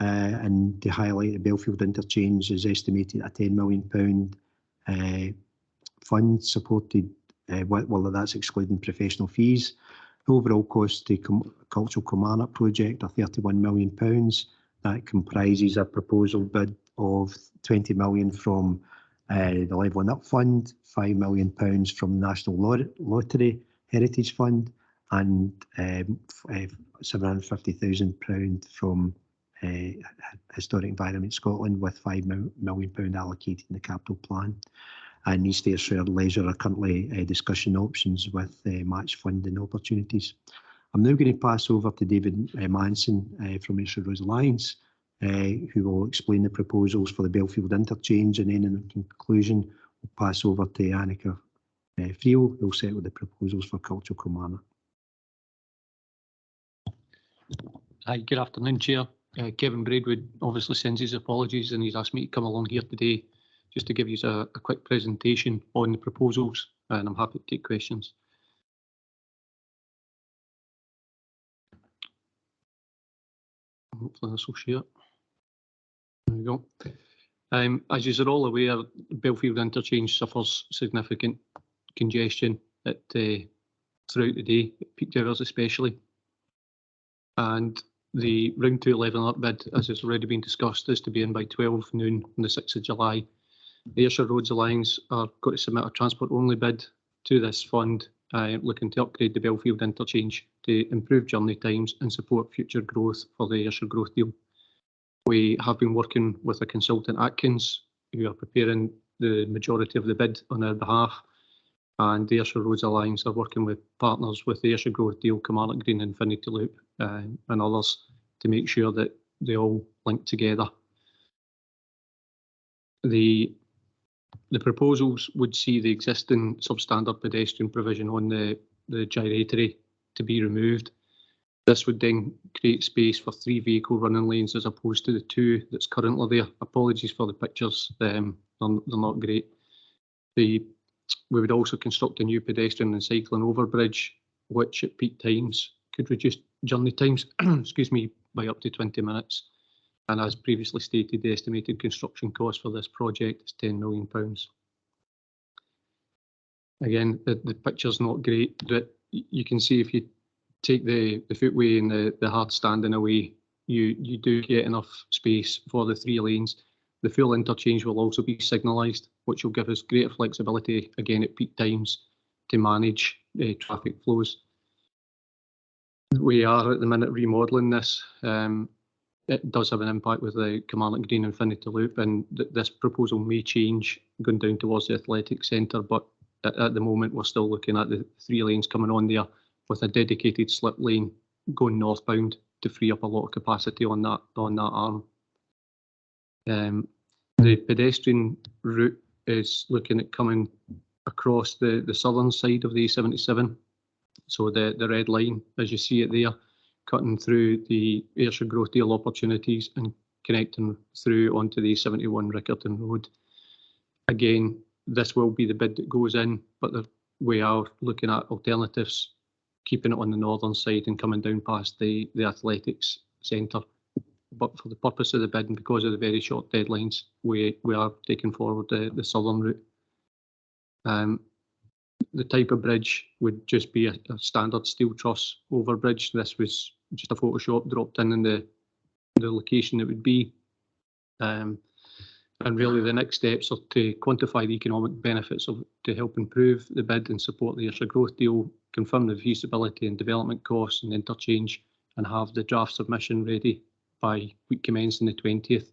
and to highlight the Belfield Interchange is estimated at a £10 million fund supported, well that's excluding professional fees. The overall cost to Cultural Kilmarnock project are £31 million. That comprises a proposal bid of £20 million from the Levelling Up Fund, £5 million from the National Lottery Heritage Fund, and £750,000 from Historic Environment Scotland with £5 million allocated in the capital plan. And East Ayrshire Leisure are currently discussing options with match funding opportunities. I'm now going to pass over to David Manson from Ayrshire Roads Alliance, who will explain the proposals for the Belfield Interchange, and then in conclusion we'll pass over to Annika Friel, who will set with the proposals for Cultural Kilmarnock. Hi, good afternoon, Chair. Kevin Braidwood obviously sends his apologies and he's asked me to come along here today just to give you a quick presentation on the proposals, and I'm happy to take questions. Hopefully this will share. There we go. As you are all aware, Belfield Interchange suffers significant congestion throughout the day, at peak hours especially. And the round 2 levelling up bid, as has already been discussed, is to be in by 12 noon on the 6th of July. The Ayrshire Roads Alliance are going to submit a transport-only bid to this fund, looking to upgrade the Belfield Interchange to improve journey times and support future growth for the Ayrshire Growth Deal. We have been working with a consultant, Atkins, who are preparing the majority of the bid on our behalf, and the Ayrshire Roads Alliance are working with partners with the Ayrshire Growth Deal, Kilmarnock Green, Infinity Loop and others to make sure that they all link together. The proposals would see the existing substandard pedestrian provision on the gyratory to be removed. This would then create space for 3 vehicle running lanes as opposed to the 2 that's currently there. Apologies for the pictures, they're not great. We would also construct a new pedestrian and cycling overbridge, which at peak times could reduce journey times excuse me, by up to 20 minutes. And as previously stated, the estimated construction cost for this project is £10 million. Again, the picture's not great, but you can see if you take the footway and the hard standing away, you do get enough space for the 3 lanes. The full interchange will also be signalised, which will give us greater flexibility, again at peak times, to manage traffic flows. We are at the minute remodelling this. It does have an impact with the Kilmarnock Green Infinity Loop, and this proposal may change going down towards the athletic centre, but at the moment we're still looking at the 3 lanes coming on there with a dedicated slip lane going northbound to free up a lot of capacity on that arm. The pedestrian route is looking at coming across the southern side of the A77. So the red line, as you see it there, cutting through the Ayrshire Growth Deal opportunities and connecting through onto the A71 Rickerton Road. Again, this will be the bid that goes in, but we are looking at alternatives, keeping it on the northern side and coming down past the athletics centre. But for the purpose of the bid and because of the very short deadlines, we are taking forward the southern route. The type of bridge would just be a standard steel truss overbridge. This was just a Photoshop dropped in the location it would be. And really the next steps are to quantify the economic benefits to help improve the bid and support the Ayrshire Growth Deal, confirm the feasibility and development costs and interchange, and have the draft submission ready by week commencing the 20th,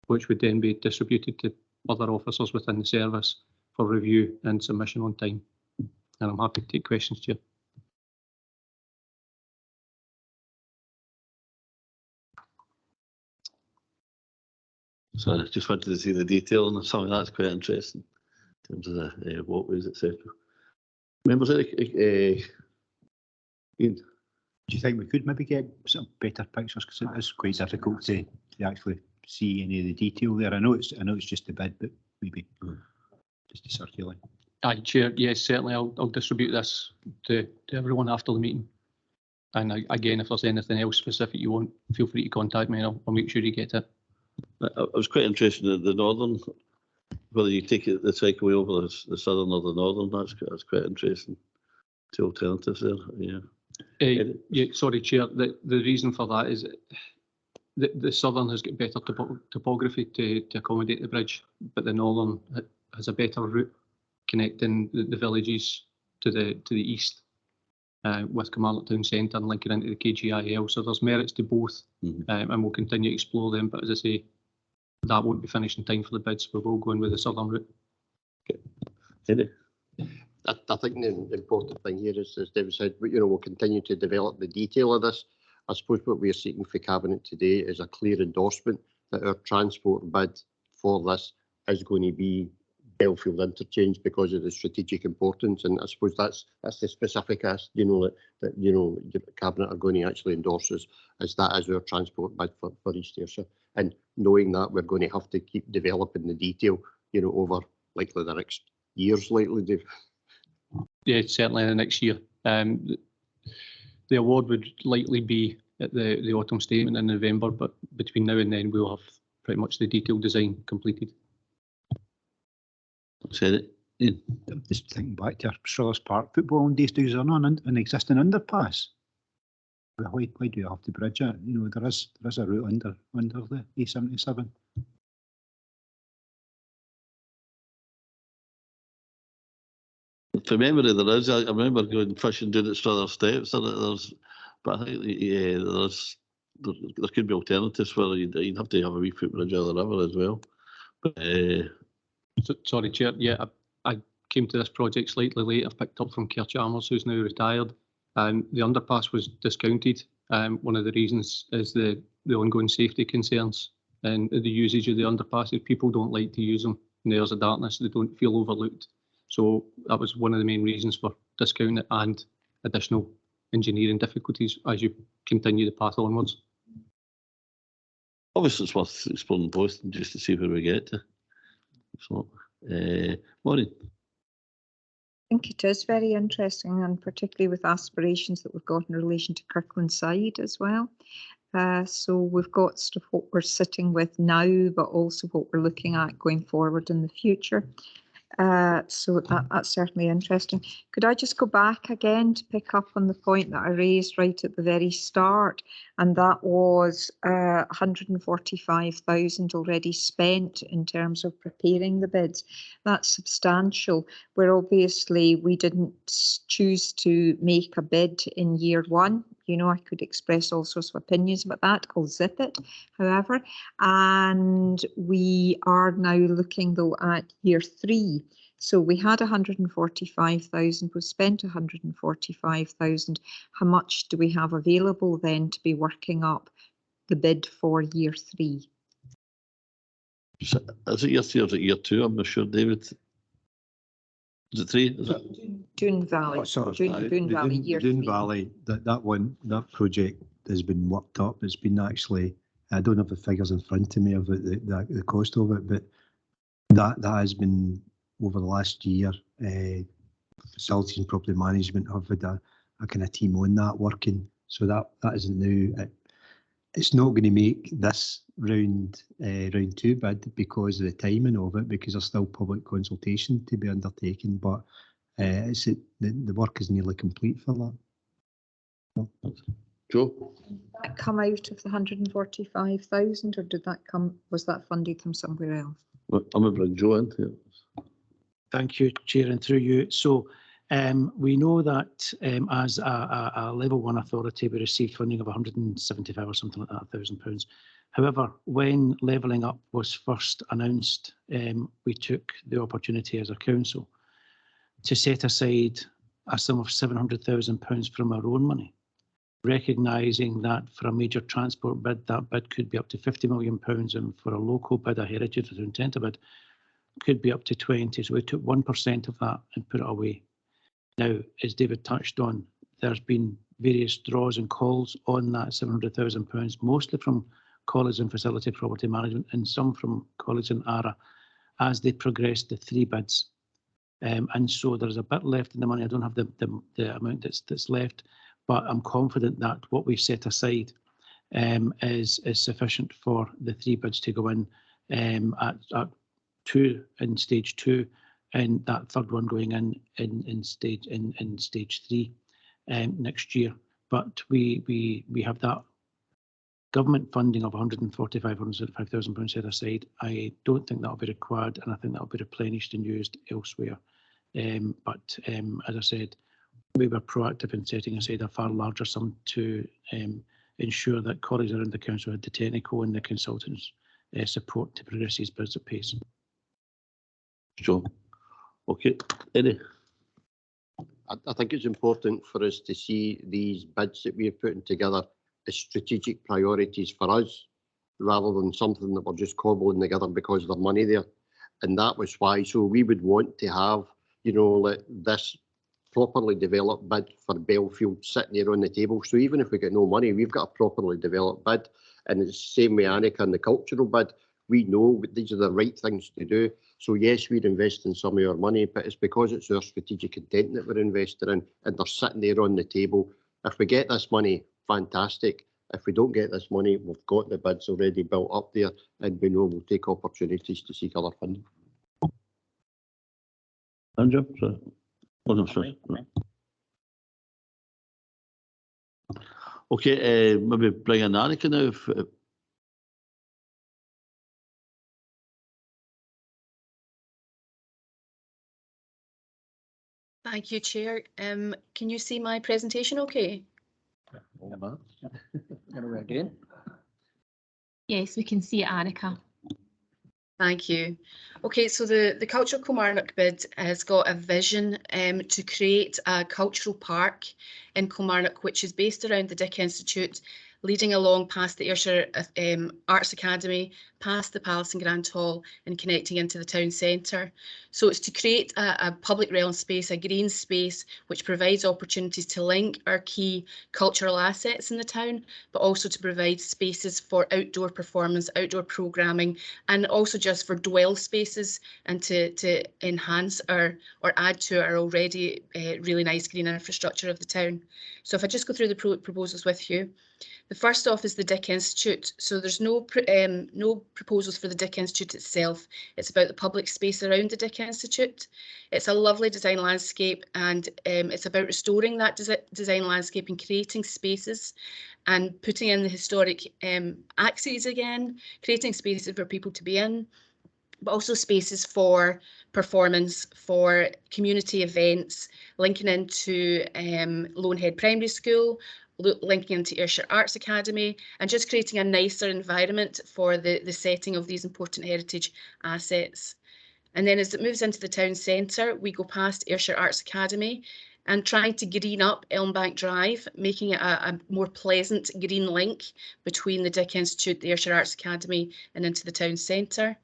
which would then be distributed to other officers within the service for review and submission on time. And I'm happy to take questions, Chair. So I just wanted to see the detail and something that's quite interesting in terms of the walkways, etc. Members of Ian? Do you think we could maybe get some better pictures, because it is quite difficult to actually see any of the detail there? I know it's just a bit, but maybe just to circulate. Aye, Chair. Yes, certainly. I'll distribute this to everyone after the meeting. And again, if there's anything else specific you want, feel free to contact me and I'll make sure you get it. I was quite interested in the northern, whether you take the cycleway over the southern or the northern. That's quite interesting. 2 alternatives there. Yeah. Yeah. Sorry, Chair. The reason for that is the southern has got better topography to accommodate the bridge, but the northern has a better route connecting the villages to the east. with Kilmarnock Town Centre and linking into the KGIL. So there's merits to both, and we'll continue to explore them. But as I say, that won't be finished in time for the bids. We will go in with the southern route. Okay. I think the important thing here is, as David said, we'll continue to develop the detail of this. I suppose what we are seeking for Cabinet today is a clear endorsement that our transport bid for this is going to be Belfield Interchange because of the strategic importance, and I suppose that's the specific ask, that Cabinet are going to actually endorse as that is our transport bid for East Ayrshire, and knowing that we're going to have to keep developing the detail, over likely the next years, likely, Dave. Yeah, certainly in the next year. The award would likely be at the autumn statement in November, but between now and then we'll have pretty much the detailed design completed. Said it. Ian. Just thinking back to our Shrillis Park football days, there's an existing underpass. Why do you have to bridge it? There is a route under the A77. From memory, there is. I remember going fishing down at Strother Steps. But I think there could be alternatives where you'd have to have a wee footbridge over the river as well. But sorry, Chair. Yeah, I came to this project slightly late. I've picked up from Kerr Chalmers, who's now retired. The underpass was discounted. One of the reasons is the ongoing safety concerns and the usage of the underpasses. People don't like to use them in the hours of darkness. They don't feel overlooked. So that was one of the main reasons for discounting it and additional engineering difficulties as you continue the path onwards. Obviously, it's worth exploring both just to see where we get to. So, Maureen. I think it is very interesting, and particularly with aspirations that we've got in relation to Kirkland Side as well. So we've got sort of what we're sitting with now, but also what we're looking at going forward in the future. So that's certainly interesting. Could I just go back again to pick up on the point that I raised right at the very start, and that was 145,000 already spent in terms of preparing the bids. That's substantial, where obviously we didn't choose to make a bid in year one. I could express all sorts of opinions about that. I'll zip it, however. And we are now looking, though, at year three. So we had 145,000, we've spent 145,000. How much do we have available then to be working up the bid for year three? Is it year three or is it year two? I'm not sure, David. Is it three? Is it? Doon Valley. Doon Valley, year Doon three. Valley, that project has been worked up. It's been actually, I don't have the figures in front of me of the cost of it, but that has been over the last year. Facilities and property management have had a kind of team on that working. So that isn't new. It's not going to make this round two bid because of the timing of it, because there's still public consultation to be undertaken. But the work is nearly complete for that. Joe? Did that come out of the 145,000, or was that funded from somewhere else? I'm going to bring Joe in here. Thank you, Chair, and through you. So we know that as a level one authority, we received funding of 175 or something like that, £1,000. However, when levelling up was first announced, we took the opportunity as a council to set aside a sum of £700,000 from our own money, recognising that for a major transport bid, that bid could be up to £50 million, and for a local bid, a heritage or intent bid, could be up to 20. So we took 1% of that and put it away. Now, as David touched on, there's been various draws and calls on that £700,000, mostly from college and facility property management, and some from college and ARA, as they progressed the three bids. And so there's a bit left in the money. I don't have the amount that's left, but I'm confident that what we've set aside is sufficient for the three bids to go in at two in stage two, and that third one going in stage three next year. But we have that government funding of £145,000 set aside. I don't think that will be required, and I think that will be replenished and used elsewhere. But as I said, we were proactive in setting aside a far larger sum to ensure that colleagues around the council had the technical and the consultants support to progress these bids at pace. Sure. Okay, Eddie. I think it's important for us to see these bids that we're putting together as strategic priorities for us, rather than something that we're just cobbling together because there's money there. And that was why. So we would want to have, you know, like this properly developed bid for Belfield sitting there on the table. So even if we get no money, we've got a properly developed bid. And it's the same with Annika and the cultural bid. We know these are the right things to do. So yes, we're investing some of our money, but it's because it's our strategic intent that we're investing in, and they're sitting there on the table. If we get this money, fantastic. If we don't get this money, we've got the bids already built up there, and we know we'll take opportunities to seek other funding. Andrew, sorry. Oh, no, sorry. Okay, maybe bring in Annika now. Thank you, Chair. Can you see my presentation okay? Again. Yes, we can see it, Annika. Thank you. Okay, so the Cultural Kilmarnock bid has got a vision to create a cultural park in Kilmarnock, which is based around the Dick Institute, leading along past the Ayrshire Arts Academy, past the Palace and Grand Hall, and connecting into the town centre. So it's to create a public realm space, a green space, which provides opportunities to link our key cultural assets in the town, but also to provide spaces for outdoor performance, outdoor programming, and also just for dwell spaces, and to enhance or add to our already really nice green infrastructure of the town. So if I just go through the proposals with you. The first off is the Dick Institute. So there's no proposals for the Dick Institute itself. It's about the public space around the Dick Institute. It's a lovely design landscape, and it's about restoring that design landscape and creating spaces and putting in the historic axes again, creating spaces for people to be in, but also spaces for performance, for community events, linking into Lonehead Primary School, linking into Ayrshire Arts Academy, and just creating a nicer environment for the setting of these important heritage assets. And then as it moves into the town centre, we go past Ayrshire Arts Academy and trying to green up Elm Bank Drive, making it a more pleasant green link between the Dick Institute, the Ayrshire Arts Academy, and into the town centre.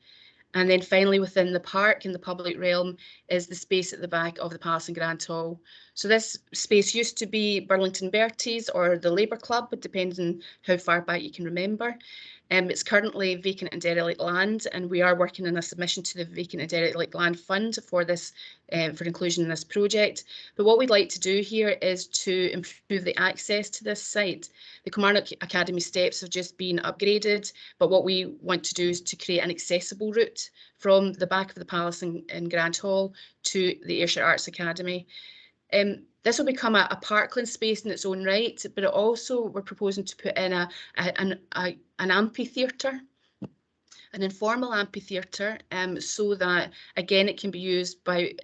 And then finally, within the park in the public realm is the space at the back of the Palace and Grand Hall. So this space used to be Burlington Bertie's or the Labour Club, but depends on how far back you can remember. It's currently vacant and derelict land, and we are working on a submission to the Vacant and Derelict Land Fund for this, for inclusion in this project. But what we'd like to do here is to improve the access to this site. The Kilmarnock Academy steps have just been upgraded, but what we want to do is to create an accessible route from the back of the Palace and Grand Hall to the Ayrshire Arts Academy. This will become a parkland space in its own right, but it also we're proposing to put in an amphitheatre, an informal amphitheatre, so that again it can be used by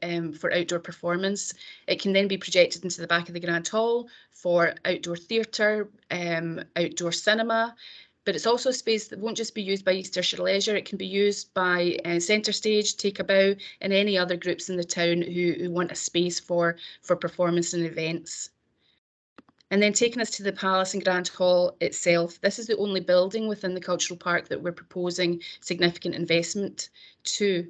for outdoor performance. It can then be projected into the back of the Grand Hall for outdoor theatre, outdoor cinema. But it's also a space that won't just be used by East Ayrshire Leisure, it can be used by Centre Stage, Take a Bow, and any other groups in the town who want a space for performance and events. And then taking us to the Palace and Grand Hall itself, this is the only building within the cultural park that we're proposing significant investment to.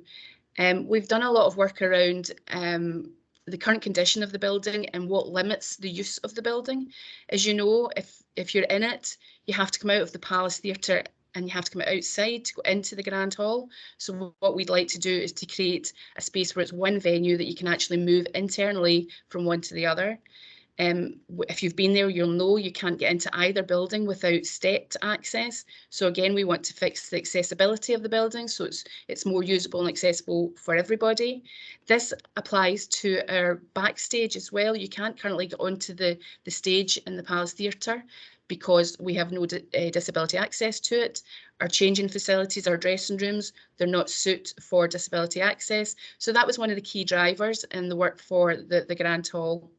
We've done a lot of work around the current condition of the building and what limits the use of the building. As you know, if you're in it, you have to come out of the Palace Theatre and you have to come outside to go into the Grand Hall. So what we'd like to do is to create a space where it's one venue that you can actually move internally from one to the other. If you've been there, you'll know you can't get into either building without stepped access. So again, we want to fix the accessibility of the building so it's more usable and accessible for everybody. This applies to our backstage as well. You can't currently get onto the stage in the Palace Theatre because we have no disability access to it. Our changing facilities, our dressing rooms, they're not suited for disability access. So that was one of the key drivers in the work for the Grand Hall.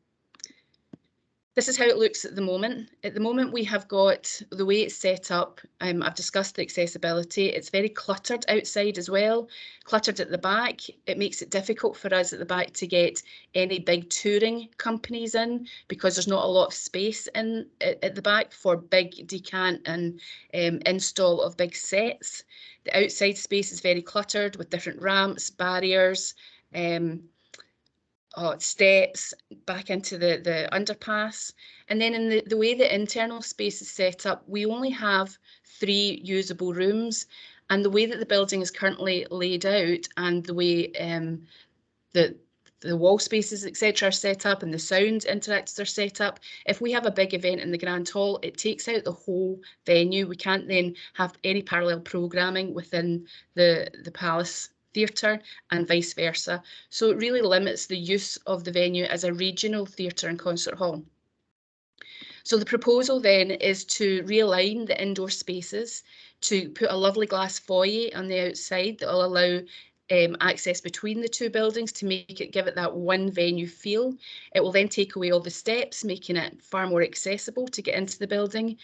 This is how it looks at the moment. At the moment, we have got the way it's set up. I've discussed the accessibility. It's very cluttered outside as well, cluttered at the back. It makes it difficult for us at the back to get any big touring companies in because there's not a lot of space in at the back for big decant and install of big sets. The outside space is very cluttered with different ramps, barriers, steps back into the underpass. And then in the way the internal space is set up, we only have 3 usable rooms. And the way that the building is currently laid out and the way the wall spaces, etc., are set up and the sound interactors are set up, if we have a big event in the Grand Hall, it takes out the whole venue. We can't then have any parallel programming within the Palace Theatre and vice versa. So it really limits the use of the venue as a regional theatre and concert hall. So the proposal then is to realign the indoor spaces, to put a lovely glass foyer on the outside that will allow access between the 2 buildings to give it that one venue feel. It will then take away all the steps, making it far more accessible to get into the building.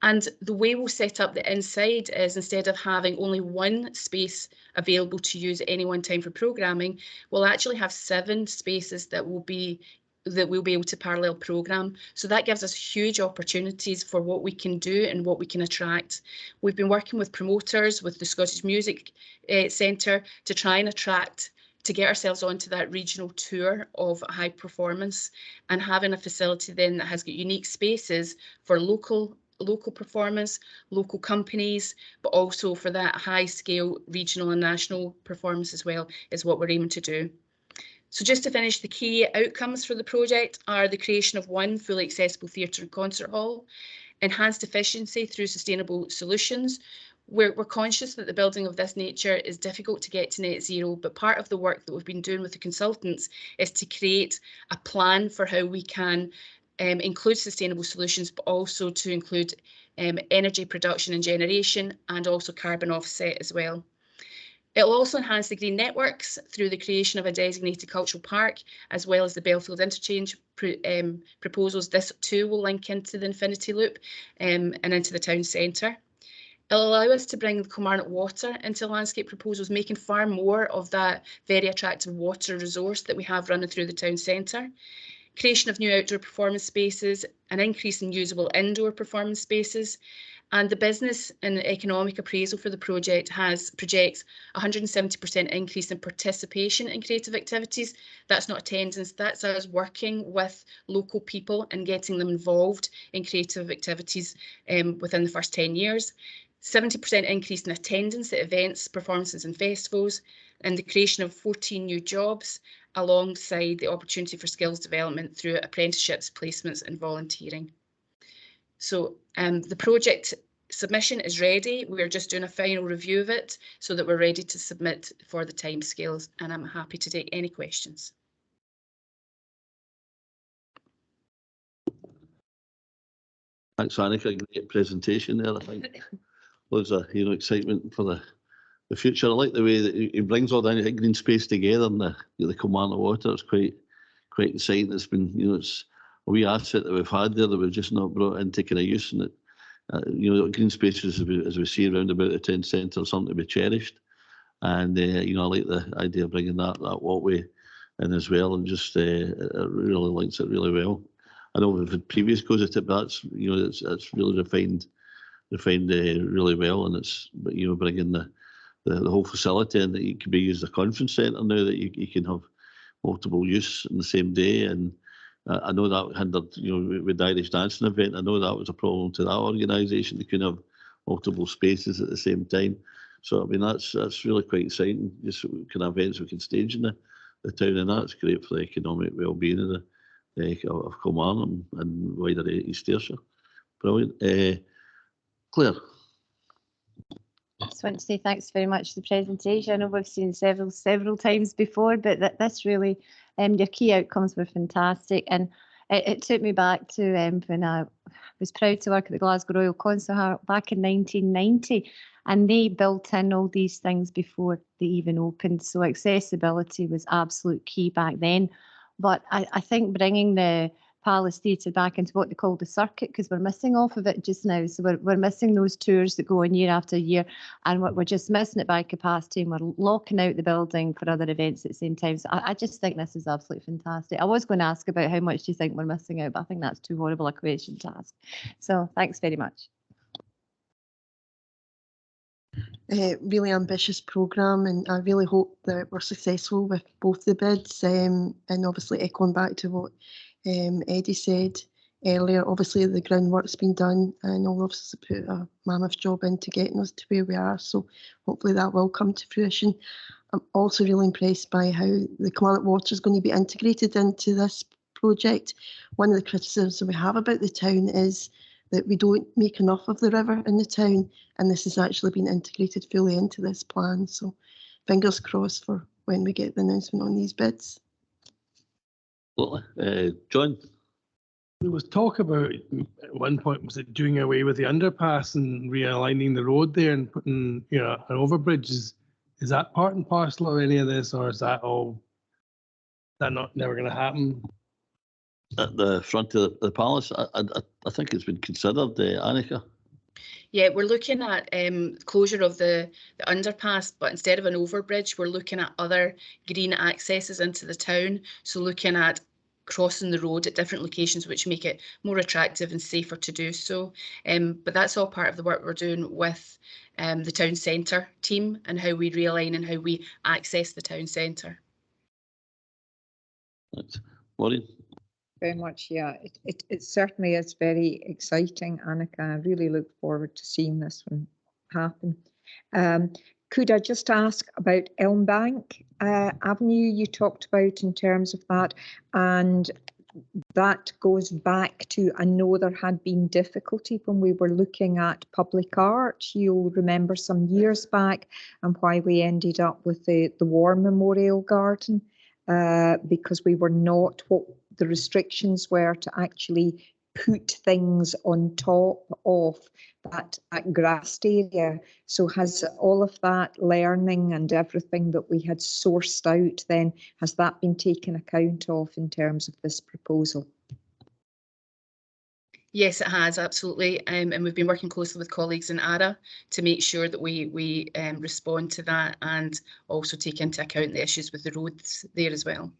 And the way we'll set up the inside is, instead of having only 1 space available to use at any one time for programming, we'll actually have 7 spaces that we'll be able to parallel program. So that gives us huge opportunities for what we can do and what we can attract. We've been working with promoters, with the Scottish Music Centre, to try and attract, to get ourselves onto that regional tour of high performance, and having a facility then that has got unique spaces for local performance, local companies, but also for that high scale regional and national performance as well, is what we're aiming to do. So just to finish, the key outcomes for the project are the creation of 1 fully accessible theatre and concert hall, enhanced efficiency through sustainable solutions. We're conscious that the building of this nature is difficult to get to net zero, but part of the work that we've been doing with the consultants is to create a plan for how we can include sustainable solutions, but also to include energy production and generation, and also carbon offset as well. It will also enhance the green networks through the creation of a designated cultural park, as well as the Belfield Interchange proposals. This too will link into the Infinity Loop and into the town centre. It'll allow us to bring the Kilmarnock water into landscape proposals, making far more of that very attractive water resource that we have running through the town centre. Creation of new outdoor performance spaces, an increase in usable indoor performance spaces, and the business and economic appraisal for the project projects 170% increase in participation in creative activities. That's not attendance, that's us working with local people and getting them involved in creative activities within the first 10 years. 70% increase in attendance at events, performances and festivals, and the creation of 14 new jobs, alongside the opportunity for skills development through apprenticeships, placements and volunteering. So the project submission is ready. We're just doing a final review of it so that we're ready to submit for the timescales, and I'm happy to take any questions. Thanks, Annika. Great presentation there, I think. Loads of excitement for the future. I like the way that he brings all that green space together, and the Kilmarnock water. It's quite exciting. It's been it's a wee asset that we've had there that we've just not brought into kind of use, and it green spaces as we see around about the town centre are something to be cherished. And I like the idea of bringing that walkway in as well, and just it really links it really well. I know we've had previous goes at it, but that's it's really refined really well, and it's bringing the whole facility, and that it can be used as a conference centre now, that you can have multiple use in the same day. And I know that hindered with the Irish dancing event. I know that was a problem to that organisation. They couldn't have multiple spaces at the same time. So I mean that's really quite exciting. Just kind of events we can stage in the town, and that's great for the economic well-being of of Kilmarnock and wider East Ayrshire. Brilliant. Claire. I just want to say thanks very much for the presentation. I know we've seen several times before, but this really, your key outcomes were fantastic, and it took me back to when I was proud to work at the Glasgow Royal Concert Hall back in 1990, and they built in all these things before they even opened. So accessibility was absolute key back then. But I think bringing the Palace Theatre back into what they call the circuit, because we're missing off of it just now. So we're missing those tours that go on year after year, and we're just missing it by capacity, and we're locking out the building for other events at the same time. So I just think this is absolutely fantastic. I was going to ask about how much do you think we're missing out, but I think that's too horrible a question to ask. So thanks very much. Really ambitious programme, and I really hope that we're successful with both the bids, and obviously echoing back to what Eddie said earlier, obviously the groundwork's been done and all of us have put a mammoth job into getting us to where we are, so hopefully that will come to fruition. I'm also really impressed by how the Kilmarnock Water is going to be integrated into this project. One of the criticisms that we have about the town is that we don't make enough of the river in the town, and this has actually been integrated fully into this plan. So fingers crossed for when we get the announcement on these bids. John? There was talk about, at one point, was it doing away with the underpass and realigning the road there and putting, you know, an overbridge? Is that part and parcel of any of this, or is that all, that never going to happen? At the front of the palace, I think it's been considered, Annika. Yeah, we're looking at closure of the underpass, but instead of an overbridge, we're looking at other green accesses into the town. So looking at crossing the road at different locations, which make it more attractive and safer to do so. But that's all part of the work we're doing with the town centre team and how we realign and how we access the town centre. Thanks. Maureen? Very much, yeah. It certainly is very exciting, Annika. I really look forward to seeing this one happen. Could I just ask about Elm Bank Avenue you talked about in terms of that, and that goes back to, I know there had been difficulty when we were looking at public art. You'll remember some years back, and why we ended up with the War Memorial Garden, because we were not what the restrictions were to actually put things on top of that grassed area. So has all of that learning and everything that we had sourced out then, has that been taken account of in terms of this proposal? Yes, it has, absolutely. And we've been working closely with colleagues in ARA to make sure that we respond to that and also take into account the issues with the roads there as well.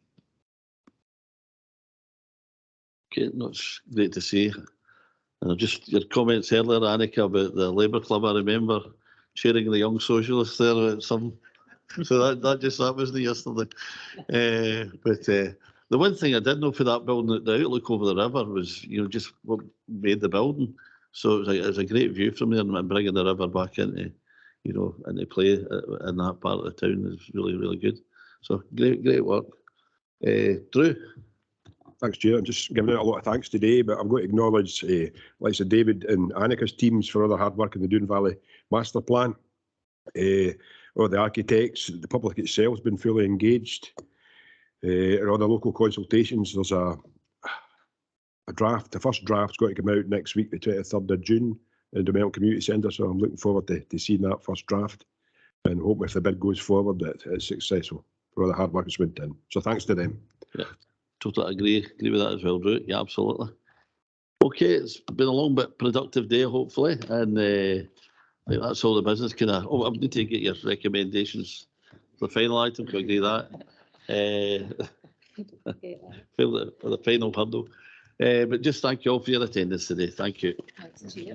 Okay, that's great to see. And just your comments earlier, Annika, about the Labour Club, I remember chairing the Young Socialists there about some. So that wasn't yesterday. But the one thing I did know for that building, the outlook over the river was, you know, just what made the building. So it was a great view from there, and bringing the river back into, you know, into play in that part of the town is really, really good. So great work. Drew? Thanks, Chair. I'm just giving out a lot of thanks today, but I'm going to acknowledge, like I said, David and Annika's teams for all the hard work in the Doon Valley Master Plan. All the architects, the public itself has been fully engaged. And all the local consultations, there's a draft, the first draft's got to come out next week, the 23rd of June, in the Melton Community Centre, so I'm looking forward to seeing that first draft, and hope if the bid goes forward that it's successful for all the hard work that's been done. So thanks to them. Yeah. Totally agree with that as well, Drew. Yeah, absolutely. Okay, it's been a long but productive day, hopefully, and I think that's all the business kind of. Oh, I need to get your recommendations for the final item. Can we agree that? For the final hurdle. But just thank you all for your attendance today. Thank you. Thanks, Chair.